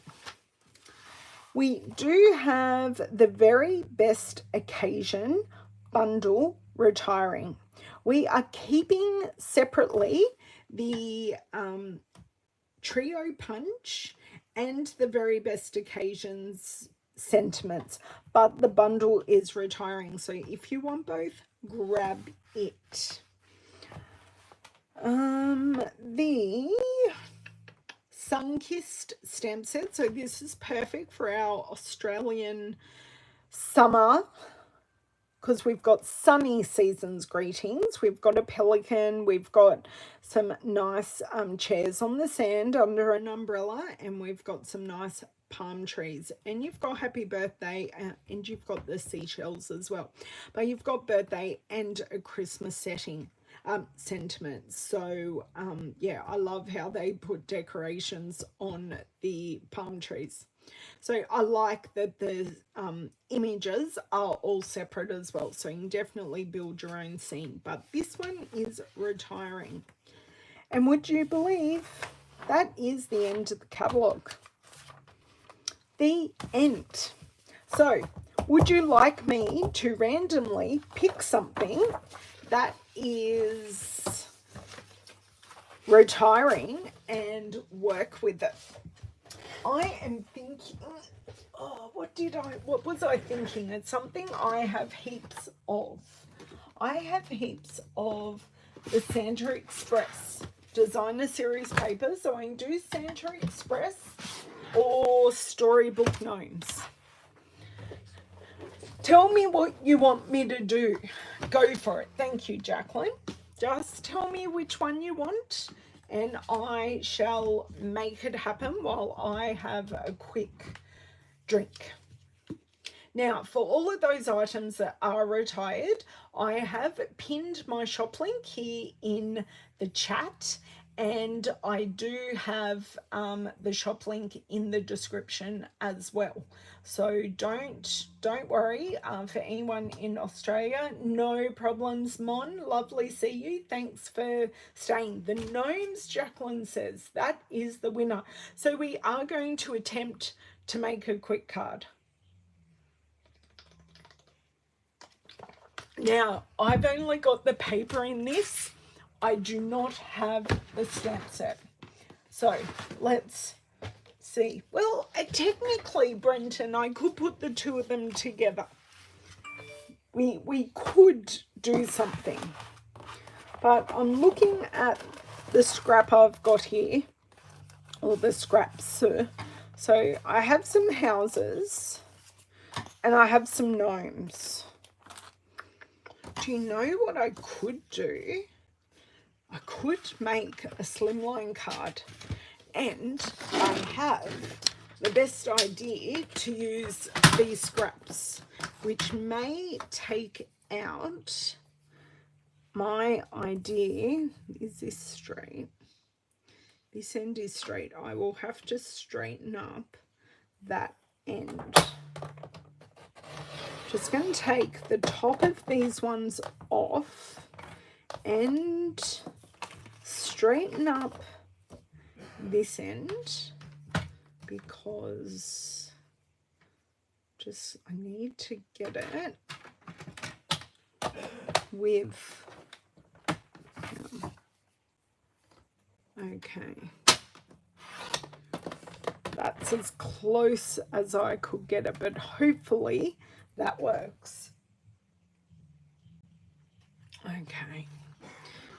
we do have the Very Best Occasion bundle retiring. We are keeping separately the Trio Punch and the Very Best Occasions sentiments, but the bundle is retiring. So if you want both, grab it. The Sunkissed stamp set. So this is perfect for our Australian summer, because we've got sunny seasons greetings. We've got a pelican. We've got some nice chairs on the sand under an umbrella, and we've got some nice palm trees, and you've got happy birthday, and you've got the seashells as well, but you've got birthday and a Christmas setting. Sentiment. So yeah, I love how they put decorations on the palm trees. So I like that the images are all separate as well, so you can definitely build your own scene. But this one is retiring, and would you believe that is the end of the catalogue? The end. So Would you like me to randomly pick something that is retiring and work with it? I am thinking, oh, what was I thinking? It's something I have heaps of. I have heaps of the Santa Express designer series papers. So I can do Santa Express or Storybook Gnomes. Tell me what you want me to do. Go for it. Thank you, Jacqueline. Just tell me which one you want and I shall make it happen while I have a quick drink. Now, for all of those items that are retired, I have pinned my shop link here in the chat, and I do have the shop link in the description as well. So don't worry. For anyone in Australia, no problems, Mon. Lovely see you. Thanks for staying. The gnomes, Jacqueline says, that is the winner. So we are going to attempt to make a quick card. Now, I've only got the paper in this. I do not have the stamp set. So, let's see. Well, technically, Brenton, I could put the two of them together. We could do something. But I'm looking at the scrap I've got here. Or the scraps. So, I have some houses. And I have some gnomes. Do you know what I could do? I could make a slimline card, and I have the best idea to use these scraps, which may take out my idea. Is this straight? This end is straight. I will have to straighten up that end. Just going to take the top of these ones off and straighten up this end because I need to get it with, okay, that's as close as I could get it, but hopefully that works. Okay.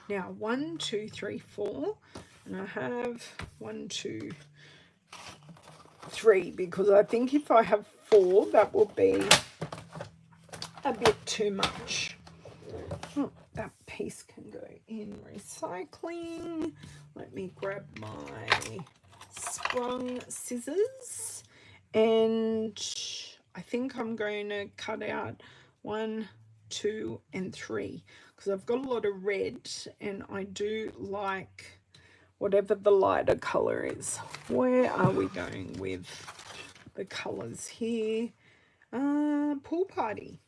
Now 1, 2, 3, 4, and I have 1, 2, 3 because I think if I have 4, that will be a bit too much. Oh, that piece can go in recycling. Let me grab my sprung scissors, and I think I'm going to cut out 1, 2, and 3 because I've got a lot of red and I do like whatever the lighter color is. Where are we going with the colors here? Pool party.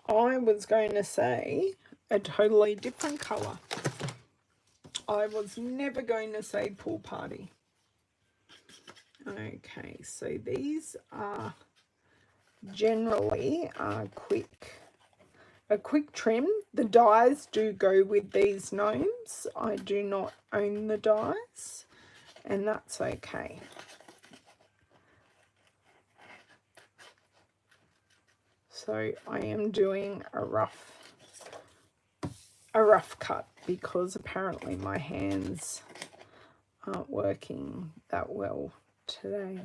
I was going to say a totally different color. I was never going to say pool party. Okay, so these are generally a quick trim. The dies do go with these gnomes. I do not own the dies, and that's okay. So I am doing a rough cut because apparently my hands aren't working that well today.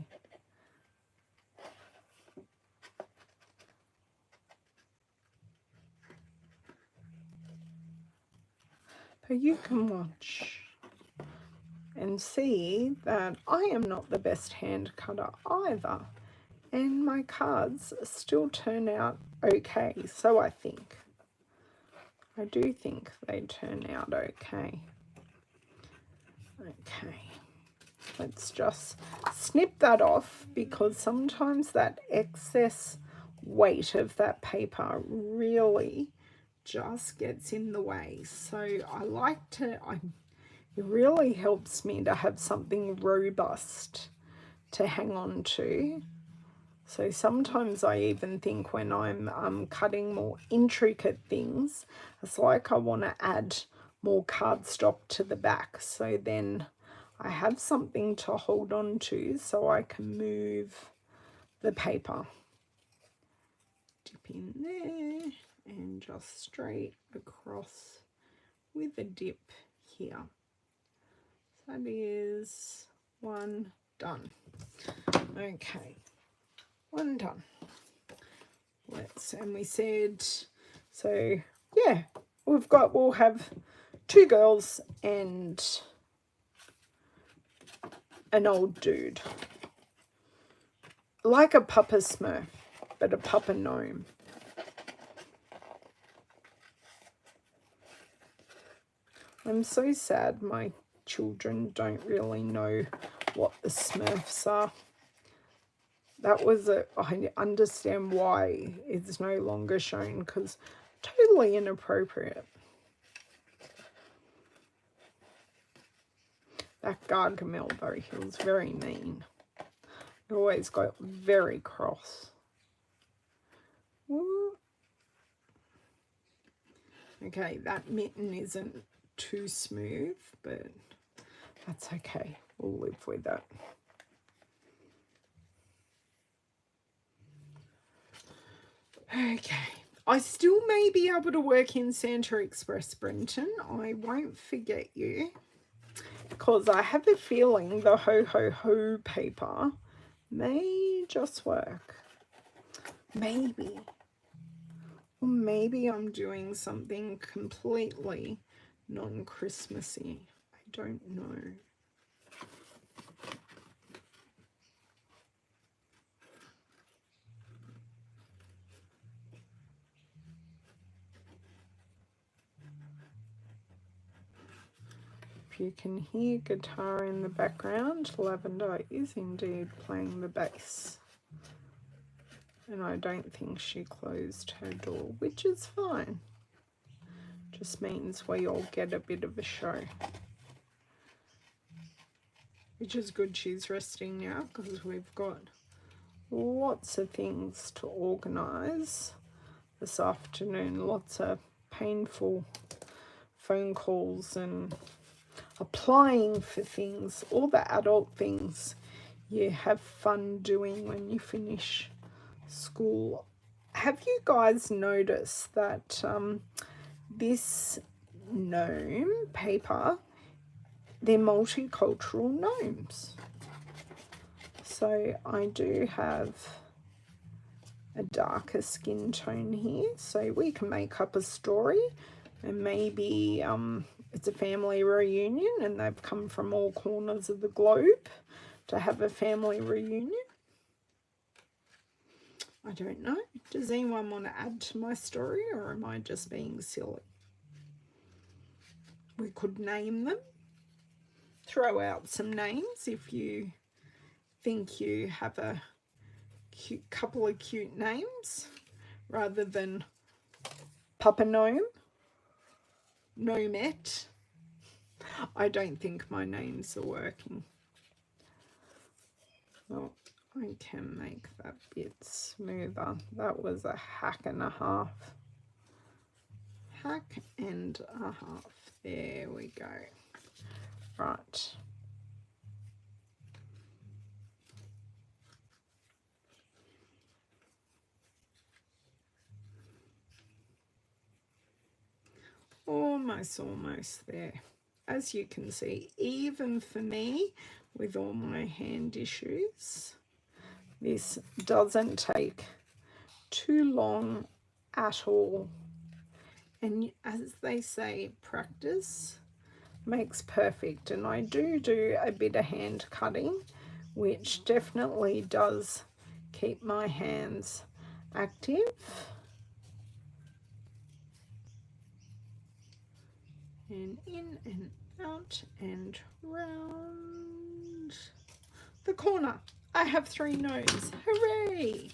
But you can watch and see that I am not the best hand cutter either, and my cards still turn out okay. So I do think they turn out okay. Okay, let's just snip that off because sometimes that excess weight of that paper really just gets in the way. So I like to, it really helps me to have something robust to hang on to. So sometimes I even think when I'm cutting more intricate things, it's like I want to add more cardstock to the back, so then I have something to hold on to so I can move the paper. Dip in there and just straight across with a dip here. That is one done. Okay, one done. And we said, so yeah, we'll have 2 girls and an old dude, like a Papa Smurf, but a Papa Gnome. I'm so sad my children don't really know what the Smurfs are. That was I understand why it's no longer shown, because totally inappropriate. That Gargamel though, he was very mean. He always got very cross. Woo. Okay, that mitten isn't too smooth, but that's okay. We'll live with that. Okay, I still may be able to work in Santa Express, Brenton. I won't forget you, because I have a feeling the Ho Ho Ho paper may just work. Maybe. Or maybe I'm doing something completely non-Christmassy. I don't know. If you can hear guitar in the background, Lavender is indeed playing the bass. And I don't think she closed her door, which is fine. Just means we all get a bit of a show. Which is good she's resting now, because we've got lots of things to organise this afternoon. Lots of painful phone calls and applying for things, all the adult things you have fun doing when you finish school. Have you guys noticed that this gnome paper, they're multicultural gnomes? So I do have a darker skin tone here, so we can make up a story, and maybe it's a family reunion and they've come from all corners of the globe to have a family reunion. I don't know. Does anyone want to add to my story, or am I just being silly? We could name them. Throw out some names if you think you have a couple of cute names, rather than Papa Gnome, Gnomette. I don't think my names are working. Well, I can make that bit smoother. That was a hack and a half. Hack and a half. There we go. Right. Almost there. As you can see, even for me, with all my hand issues, this doesn't take too long at all. And as they say, practice makes perfect. And I do a bit of hand cutting, which definitely does keep my hands active. And in and out and round the corner. I have 3 gnomes. Hooray!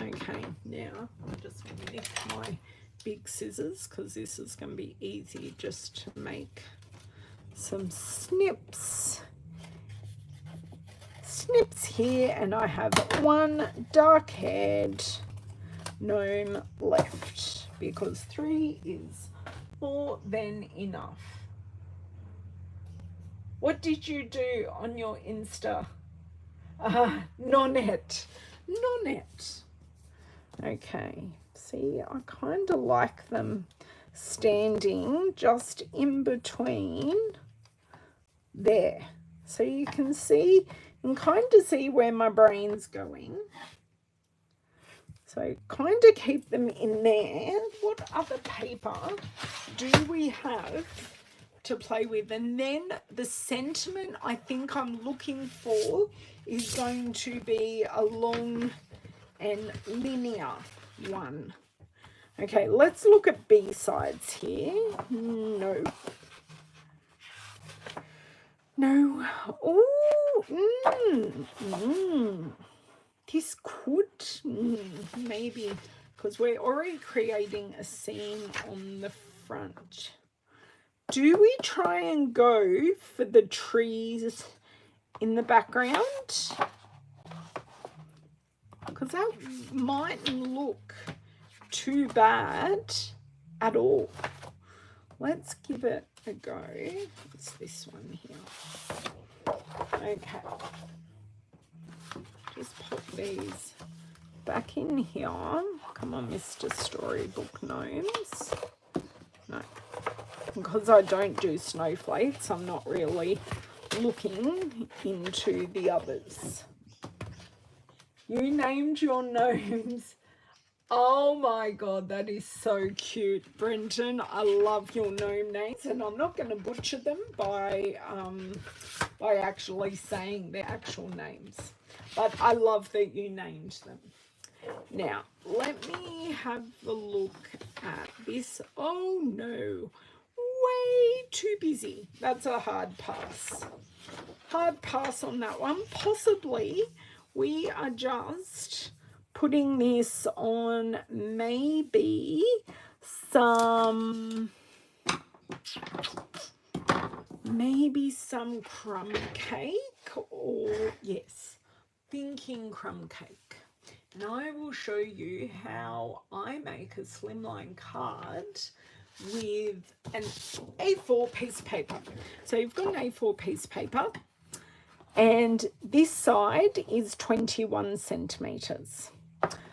Okay, now I just want to lift my big scissors, because this is going to be easy just to make some snips. snips here, and I have one dark-haired gnome left because 3 is more than enough. What did you do on your Insta? Nonette. Okay, see, I kind of like them standing just in between there. So you can see and kind of see where my brain's going. So kind of keep them in there. What other paper do we have to play with? And then the sentiment I think I'm looking for is going to be a long and linear one. Okay, let's look at B-sides here. No. Oh, this could, maybe, because we're already creating a scene on the front. Do we try and go for the trees in the background? Because that mightn't look too bad at all. Let's give it a go. It's this one here. Okay. Just pop these back in here. Come on, Mr. Storybook Gnomes. No. Because I don't do snowflakes, I'm not really looking into the others. You named your gnomes. Oh my God, that is so cute, Brenton. I love your gnome names, and I'm not going to butcher them by actually saying their actual names. But I love that you named them. Now, let me have a look at this. Oh no, way too busy. That's a hard pass. Hard pass on that one. Possibly we are just putting this on maybe some crumb cake, or yes, thinking crumb cake. And I will show you how I make a slimline card with an A4 piece of paper. So you've got an A4 piece of paper, and this side is 21 centimeters.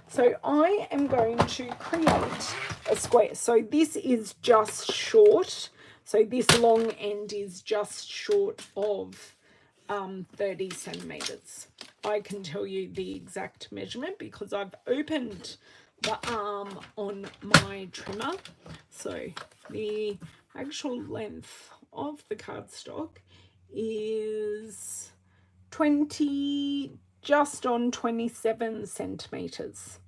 So I am going to create a square. So this is just short. So this long end is just short of 30 centimeters. I can tell you the exact measurement because I've opened the arm on my trimmer. So the actual length of the cardstock is just on 27 centimeters.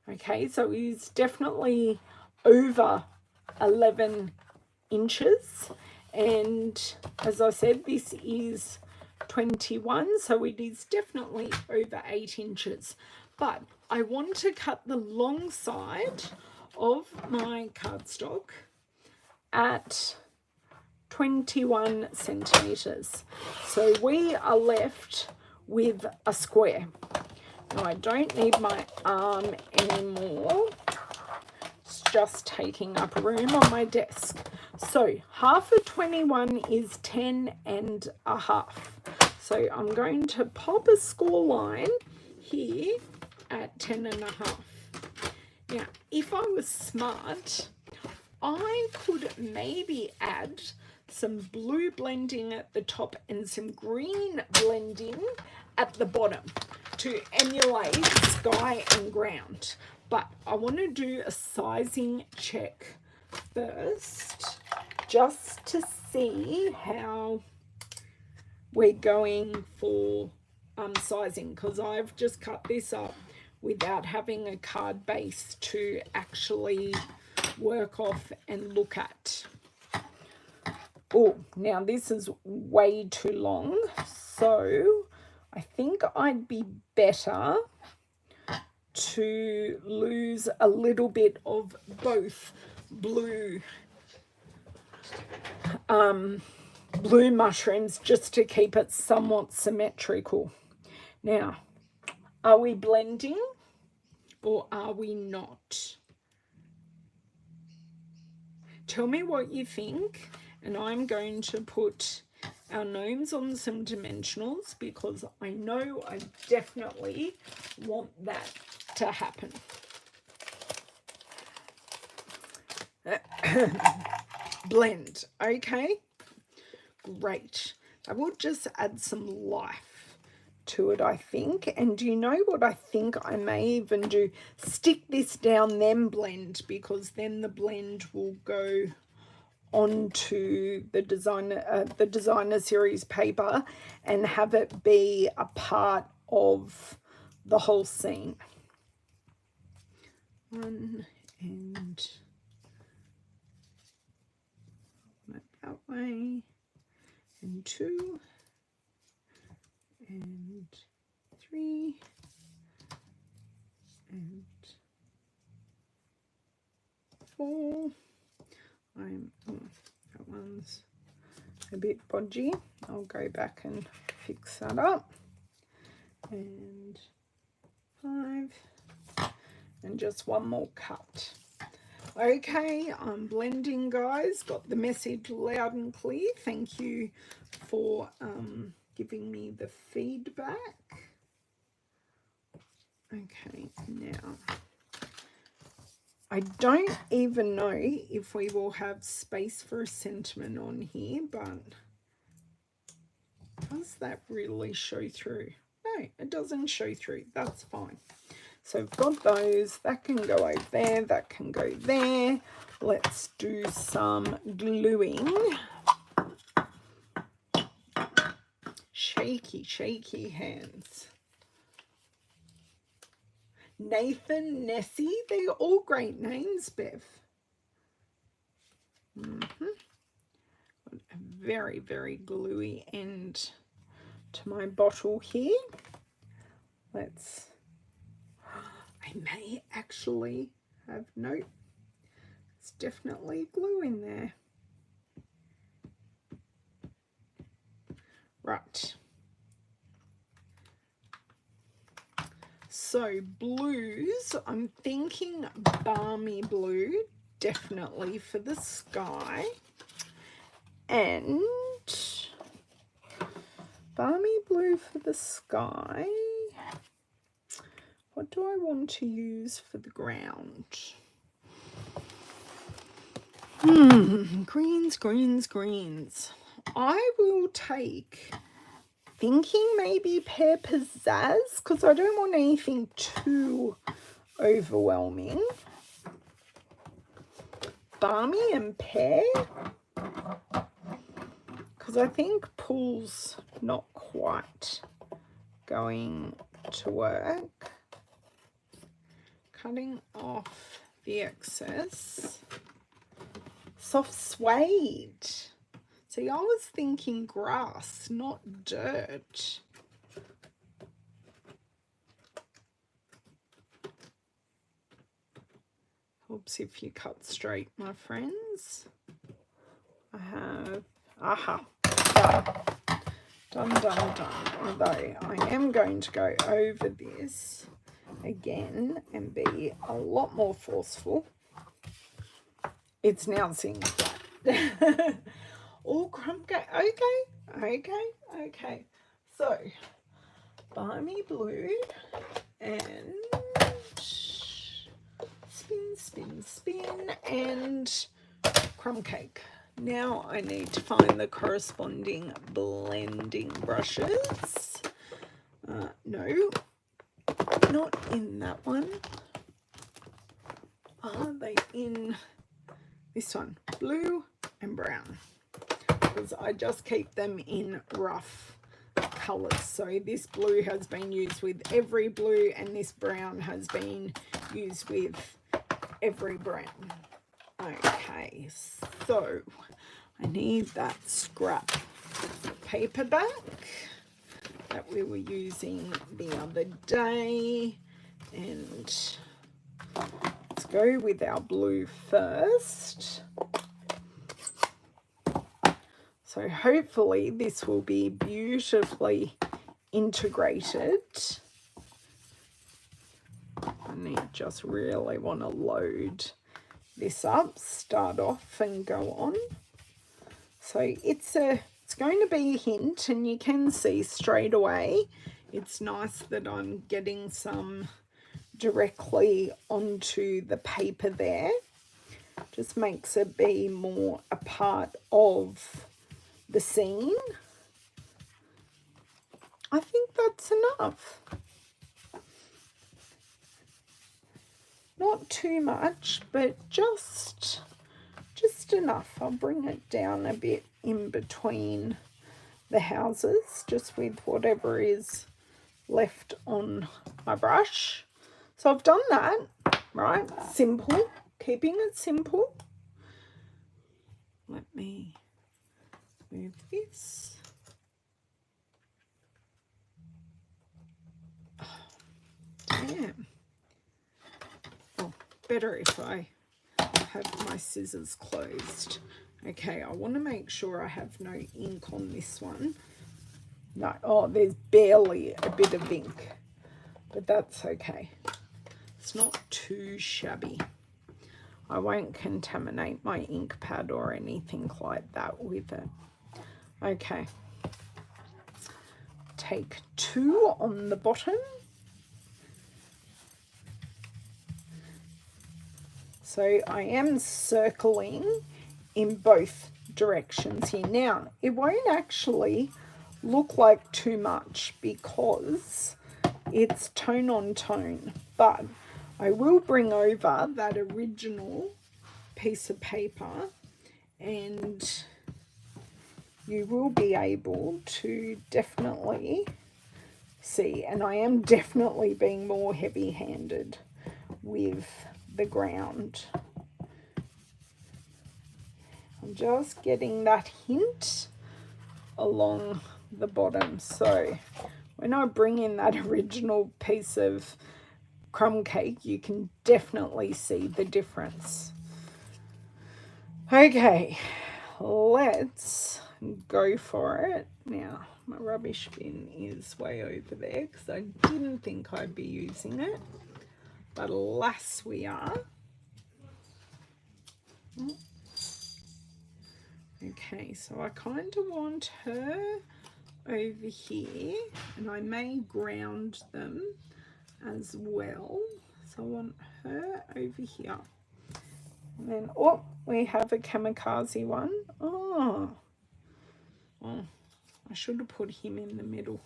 Okay, so it's definitely over 11 inches, and as I said, this is 21, so it is definitely over 8 inches. But I want to cut the long side of my cardstock at 21 centimeters. So we are left with a square. Now I don't need my arm anymore. It's just taking up room on my desk. So half of 21 is 10 and a half. So I'm going to pop a score line here at 10 and a half. Now, if I was smart, I could maybe add some blue blending at the top and some green blending at the bottom to emulate sky and ground. But I want to do a sizing check first, just to see how we're going for sizing, because I've just cut this up without having a card base to actually work off and look at. Oh, now this is way too long, so I think I'd be better to lose a little bit of both blue mushrooms just to keep it somewhat symmetrical. Now, are we blending or are we not? Tell me what you think, and I'm going to put our gnomes on some dimensionals because I know I definitely want that to happen. Blend, okay, great. I will just add some life to it, I think. And do you know what I think I may even do? Stick this down, then blend, because then the blend will go onto the designer series paper and have it be a part of the whole scene. One and that way, and 2 and 3 and 4. That one's a bit bodgy. I'll go back and fix that up. And 5 and just one more cut. Okay, I'm blending, guys. Got the message loud and clear. Thank you for giving me the feedback. Okay, now I don't even know if we will have space for a sentiment on here, but does that really show through? No, it doesn't show through. That's fine. So I've got those. That can go over there. That can go there. Let's do some gluing. Shaky, shaky hands. Nathan, Nessie, they're all great names, Bev. A very, very gluey end to my bottle here. I may actually have, nope, it's definitely glue in there. Right. So blues, I'm thinking balmy blue, definitely for the sky. And balmy blue for the sky. What do I want to use for the ground? Greens, greens, greens. I will take, thinking maybe pear pizzazz, because I don't want anything too overwhelming. Balmy and pear, because I think pool's not quite going to work. Cutting off the excess. Soft suede. See, I was thinking grass, not dirt. Helps if you cut straight, my friends. I have, done. Although I am going to go over this again and be a lot more forceful. It's now sitting flat. All crumb cake. Okay. So, balmy blue and spin and crumb cake. Now I need to find the corresponding blending brushes. No, not in that one. Are they in this one? Blue and brown. Because I just keep them in rough colours. So this blue has been used with every blue and this brown has been used with every brown. Okay, so I need that scrap paper back that we were using the other day, and let's go with our blue first. So hopefully this will be beautifully integrated. And you just really want to load this up, start off and go on. So it's going to be a hint, and you can see straight away it's nice that I'm getting some directly onto the paper there. Just makes it be more a part of the scene. I think that's enough. Not too much, but just enough. I'll bring it down a bit in between the houses, just with whatever is left on my brush. So I've done that, right? Simple, keeping it simple. Let me move this. Oh, damn. Oh, better if I have my scissors closed. Okay, I want to make sure I have no ink on this one. No, oh, there's barely a bit of ink, but that's okay. It's not too shabby. I won't contaminate my ink pad or anything like that with it. Okay. Take 2 on the bottom. So I am circling in both directions here. Now, it won't actually look like too much because it's tone on tone, but I will bring over that original piece of paper and you will be able to definitely see, and I am definitely being more heavy-handed with the ground. I'm just getting that hint along the bottom. So when I bring in that original piece of crumb cake, you can definitely see the difference. Okay, let's go for it. Now, my rubbish bin is way over there because I didn't think I'd be using it. But alas, we are. Okay, so I kind of want her over here, and I may ground them as well. So I want her over here. And then, oh, we have a kamikaze one. Oh, I should have put him in the middle.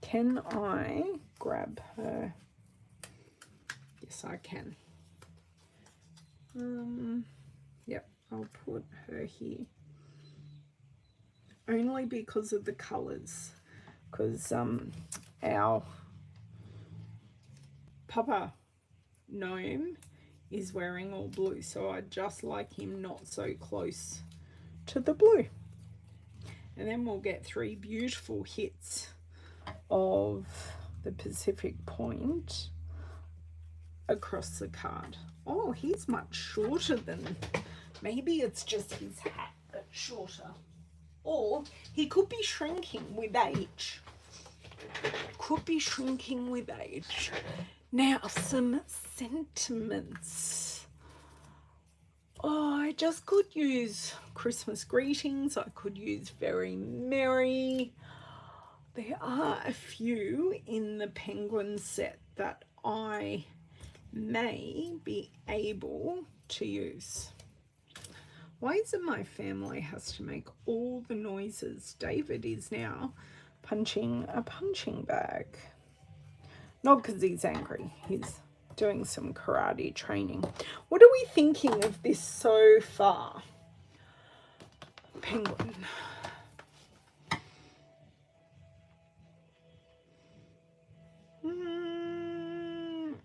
Can I grab her? Yes, I can. Yep, I'll put her here. Only because of the colours. Because our Papa gnome is wearing all blue, so I just like him not so close to the blue. And then we'll get 3 beautiful hits of the Pacific Point across the card. Oh, he's much shorter than, maybe it's just his hat that's shorter. Or he could be shrinking with age. Could be shrinking with age. Now, some sentiments. Oh, I just could use Christmas greetings. I could use very merry. There are a few in the penguin set that I may be able to use. Why is it my family has to make all the noises? David is now punching a punching bag. Not because he's angry. He's doing some karate training. What are we thinking of this so far? Penguin.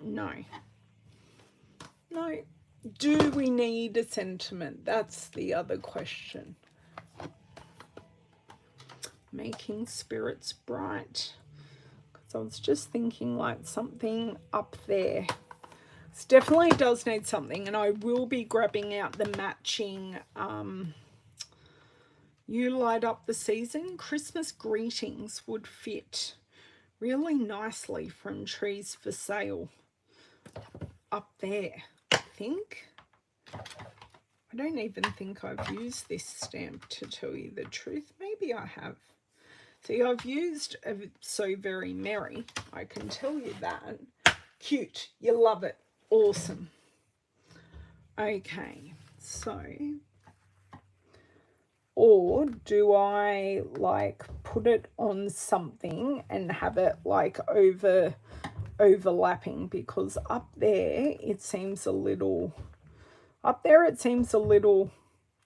No. No. Do we need a sentiment? That's the other question. Making spirits bright. Because I was just thinking like something up there. This definitely does need something, and I will be grabbing out the matching You light up the season. Christmas greetings would fit really nicely from trees for sale up there, I think. I don't even think I've used this stamp, to tell you the truth. Maybe I have. See, I've used So Very Merry. I can tell you that. Cute. You love it. Awesome. Okay, so... Or do I like put it on something and have it like overlapping? Because up there it seems a little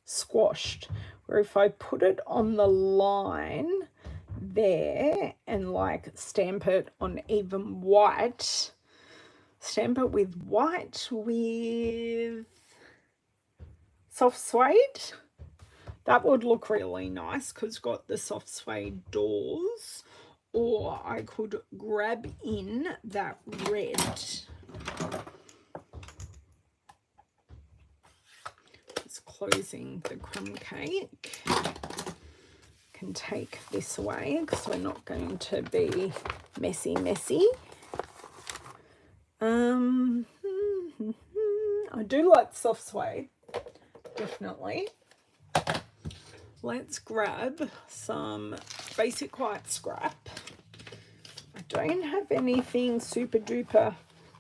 squashed. Where if I put it on the line there and like stamp it on even white, stamp it with white with soft suede. That would look really nice because it's got the soft suede doors. Or I could grab in that red. Just closing the crumb cake. Can take this away because we're not going to be messy. I do like soft suede, definitely. Let's grab some basic white scrap. I don't have anything super duper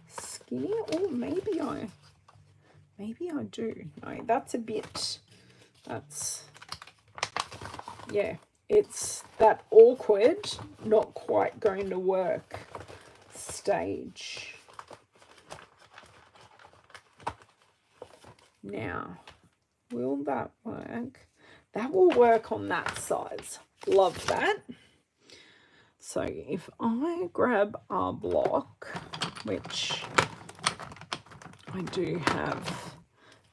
skinny. Or maybe I do. No, that's a bit, yeah, it's that awkward, not quite going to work stage. Now, will that work? That will work on that size. Love that. So if I grab our block, which I do have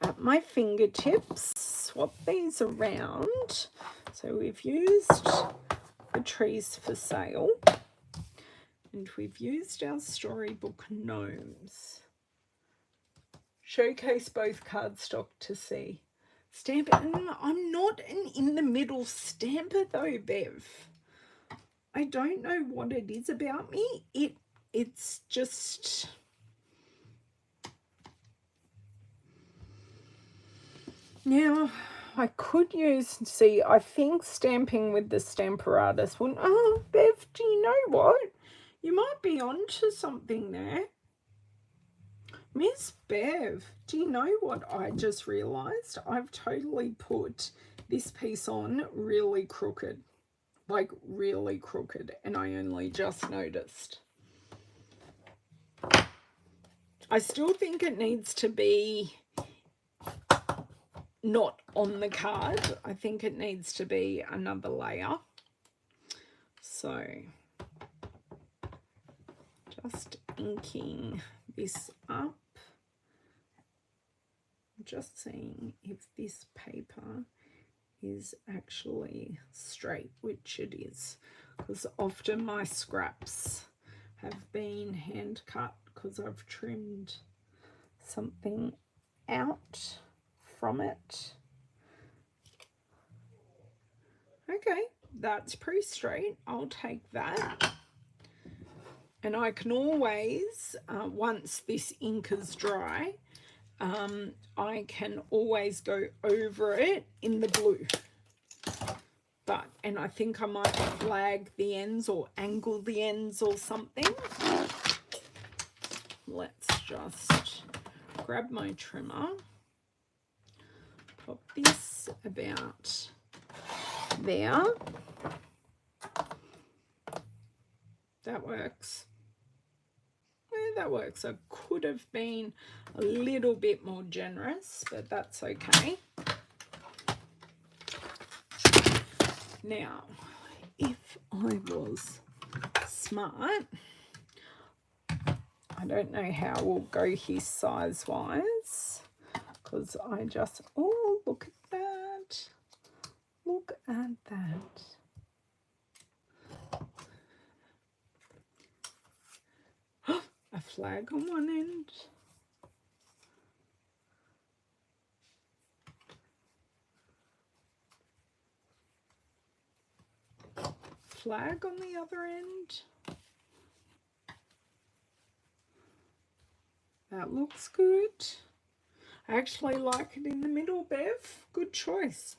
at my fingertips, swap these around. So we've used the trees for sale and we've used our storybook gnomes. Showcase both cardstock to see. Stamp it. I'm not an in the middle stamper though, Bev. I don't know what it is about me. It's just... Now, I could use, see, I think stamping with the Stamparatus wouldn't... Oh, Bev, do you know what? You might be onto something there. Miss Bev, do you know what I just realised? I've totally put this piece on really crooked. Like really crooked, and I only just noticed. I still think it needs to be not on the card. I think it needs to be another layer. So just inking this up. Just seeing if this paper is actually straight, which it is, because often my scraps have been hand cut because I've trimmed something out from it. Okay, that's pretty straight. I'll take that. And I can always, once this ink is dry, I can always go over it in the glue. And I think I might flag the ends or angle the ends or something. Let's just grab my trimmer, pop this about there. That works. That works. I could have been a little bit more generous, but that's okay. Now, if I was smart, I don't know how we'll go here size-wise, because I just, oh, look at that. Look at that. A flag on one end. flag on the other end. That looks good. I actually like it in the middle, Bev. Good choice.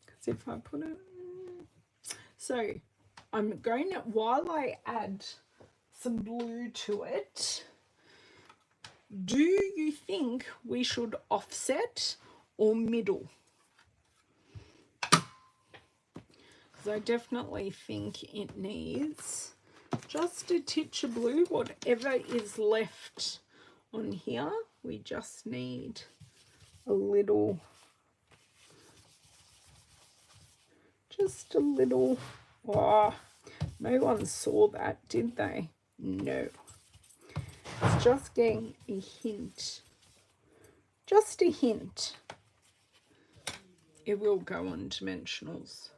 Because if I put it... So I'm going to, while I add some blue to it, do you think we should offset or middle? Because I definitely think it needs just a titch of blue. Whatever is left on here, we just need a little, just a little. Oh, no one saw that, did they? No. It's just getting a hint. Just a hint. It will go on dimensionals.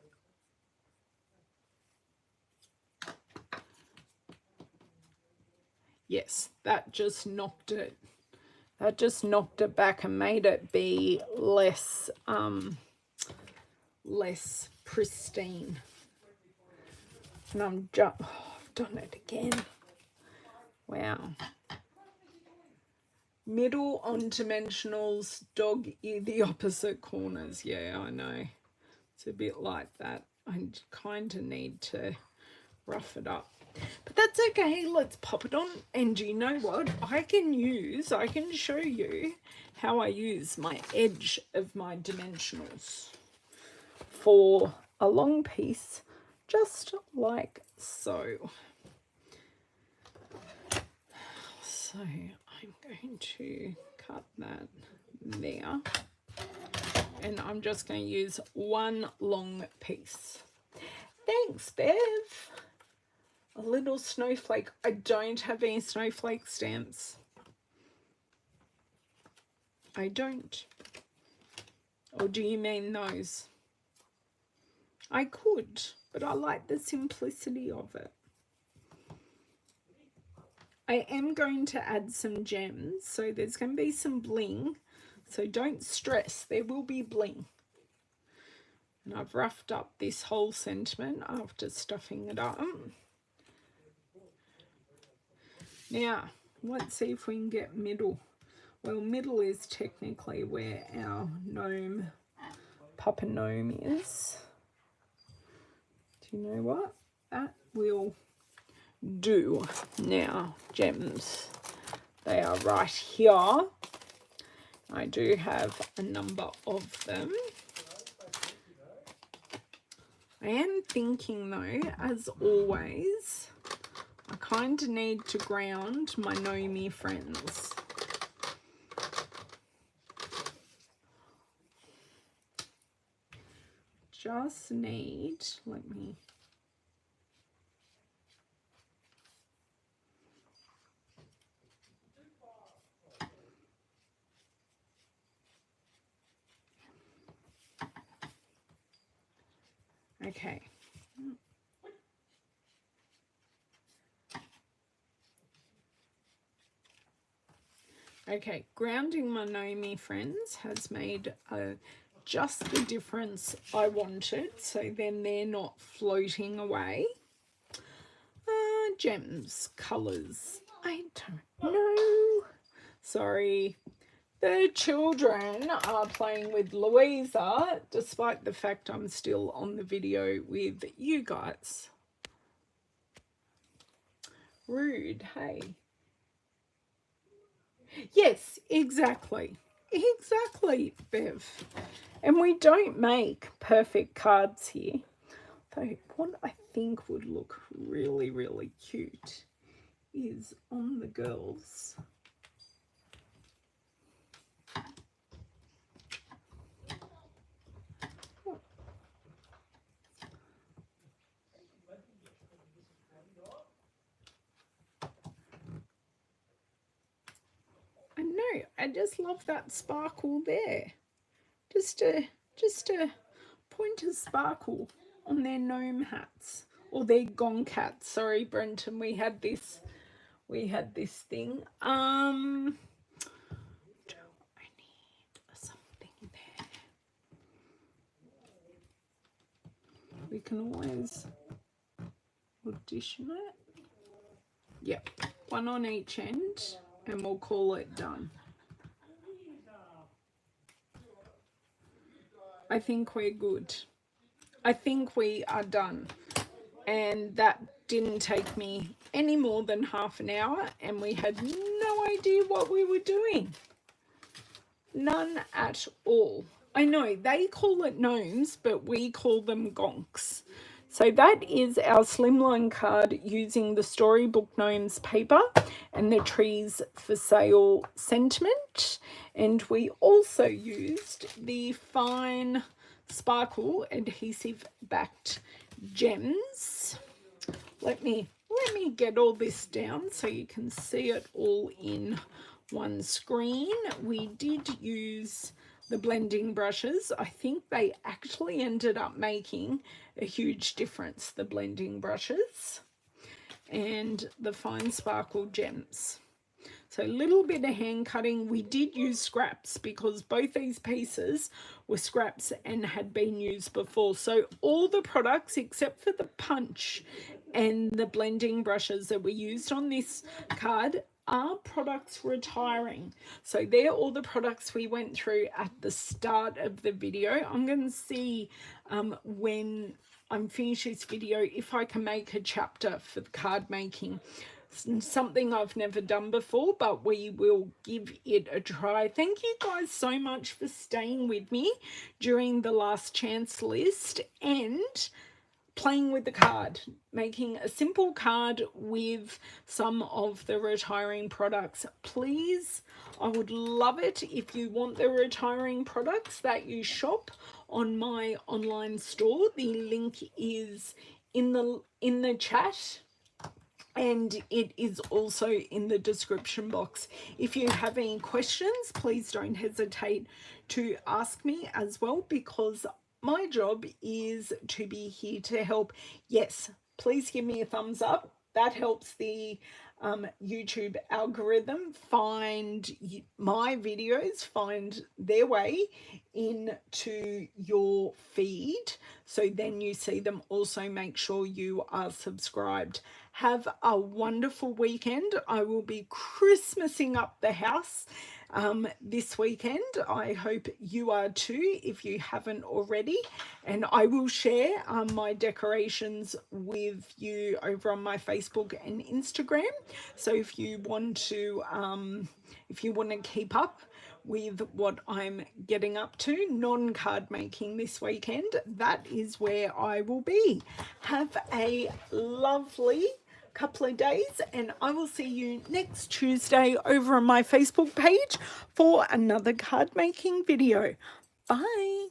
Yes, that just knocked it. That just knocked it back and made it be less less pristine. And I'm just, oh, I've done it again. Wow. Middle on dimensionals, dog ear the opposite corners. Yeah, I know. It's a bit like that. I kind of need to rough it up. But that's okay. Let's pop it on. And you know what? I can show you how I use my edge of my dimensionals for a long piece, just like so. So I'm going to cut that there. And I'm just going to use one long piece. Thanks, Bev. A little snowflake. I don't have any snowflake stamps. I don't. Or do you mean those? I could, but I like the simplicity of it. I am going to add some gems, so there's going to be some bling. So don't stress, there will be bling. And I've roughed up this whole sentiment after stuffing it up. Now, let's see if we can get middle. Well, middle is technically where our gnome, Papa Gnome is. Do you know what? That will do. Now, gems. They are right here. I do have a number of them. I am thinking though, as always, I kind of need to ground my gnomey friends. Just need, let me... Okay. Okay, grounding my gnomey friends has made just the difference I wanted, so then they're not floating away. Gems, colours, I don't know. Sorry. The children are playing with Louisa, despite the fact I'm still on the video with you guys. Rude, hey. Yes, exactly. Exactly, Bev. And we don't make perfect cards here. Though what I think would look really, really cute is on the girls. I know, I just love that sparkle there. Just a point of sparkle on their gnome hats or their gong hats. Sorry, Brenton, we had this thing. Do I need something there? We can always condition it. Yep, one on each end, and we'll call it done. I think we're good. I think we are done. And that didn't take me any more than half an hour, and we had no idea what we were doing. None at all. I know they call it gnomes, but we call them gonks. So that is our slimline card using the Storybook Gnomes paper and the Trees for Sale sentiment. And we also used the fine sparkle adhesive backed gems. Let me get all this down so you can see it all in one screen. We did use the blending brushes. I think they actually ended up making a huge difference, the blending brushes and the fine sparkle gems. So a little bit of hand cutting. We did use scraps because both these pieces were scraps and had been used before. So all the products except for the punch and the blending brushes that were used on this card are products retiring. So they're all the products we went through at the start of the video. I'm going to see when I'm finished this video if I can make a chapter for the card making. Something I've never done before, but we will give it a try. Thank you guys so much for staying with me during the last chance list and playing with the card, making a simple card with some of the retiring products. Please, I would love it if you want the retiring products that you shop on my online store. The link is in the chat, and it is also in the description box. If you have any questions, please don't hesitate to ask me as well, because my job is to be here to help. Yes, please give me a thumbs up. That helps the YouTube algorithm find my videos, find their way into your feed, so then you see them. Also make sure you are subscribed. Have a wonderful weekend. I will be Christmasing up the house this weekend. I hope you are too, if you haven't already, and I will share my decorations with you over on my Facebook and Instagram. So if you want to keep up with what I'm getting up to, non-card making this weekend, that is where I will be. Have a lovely couple of days, and I will see you next Tuesday over on my Facebook page for another card making video. Bye.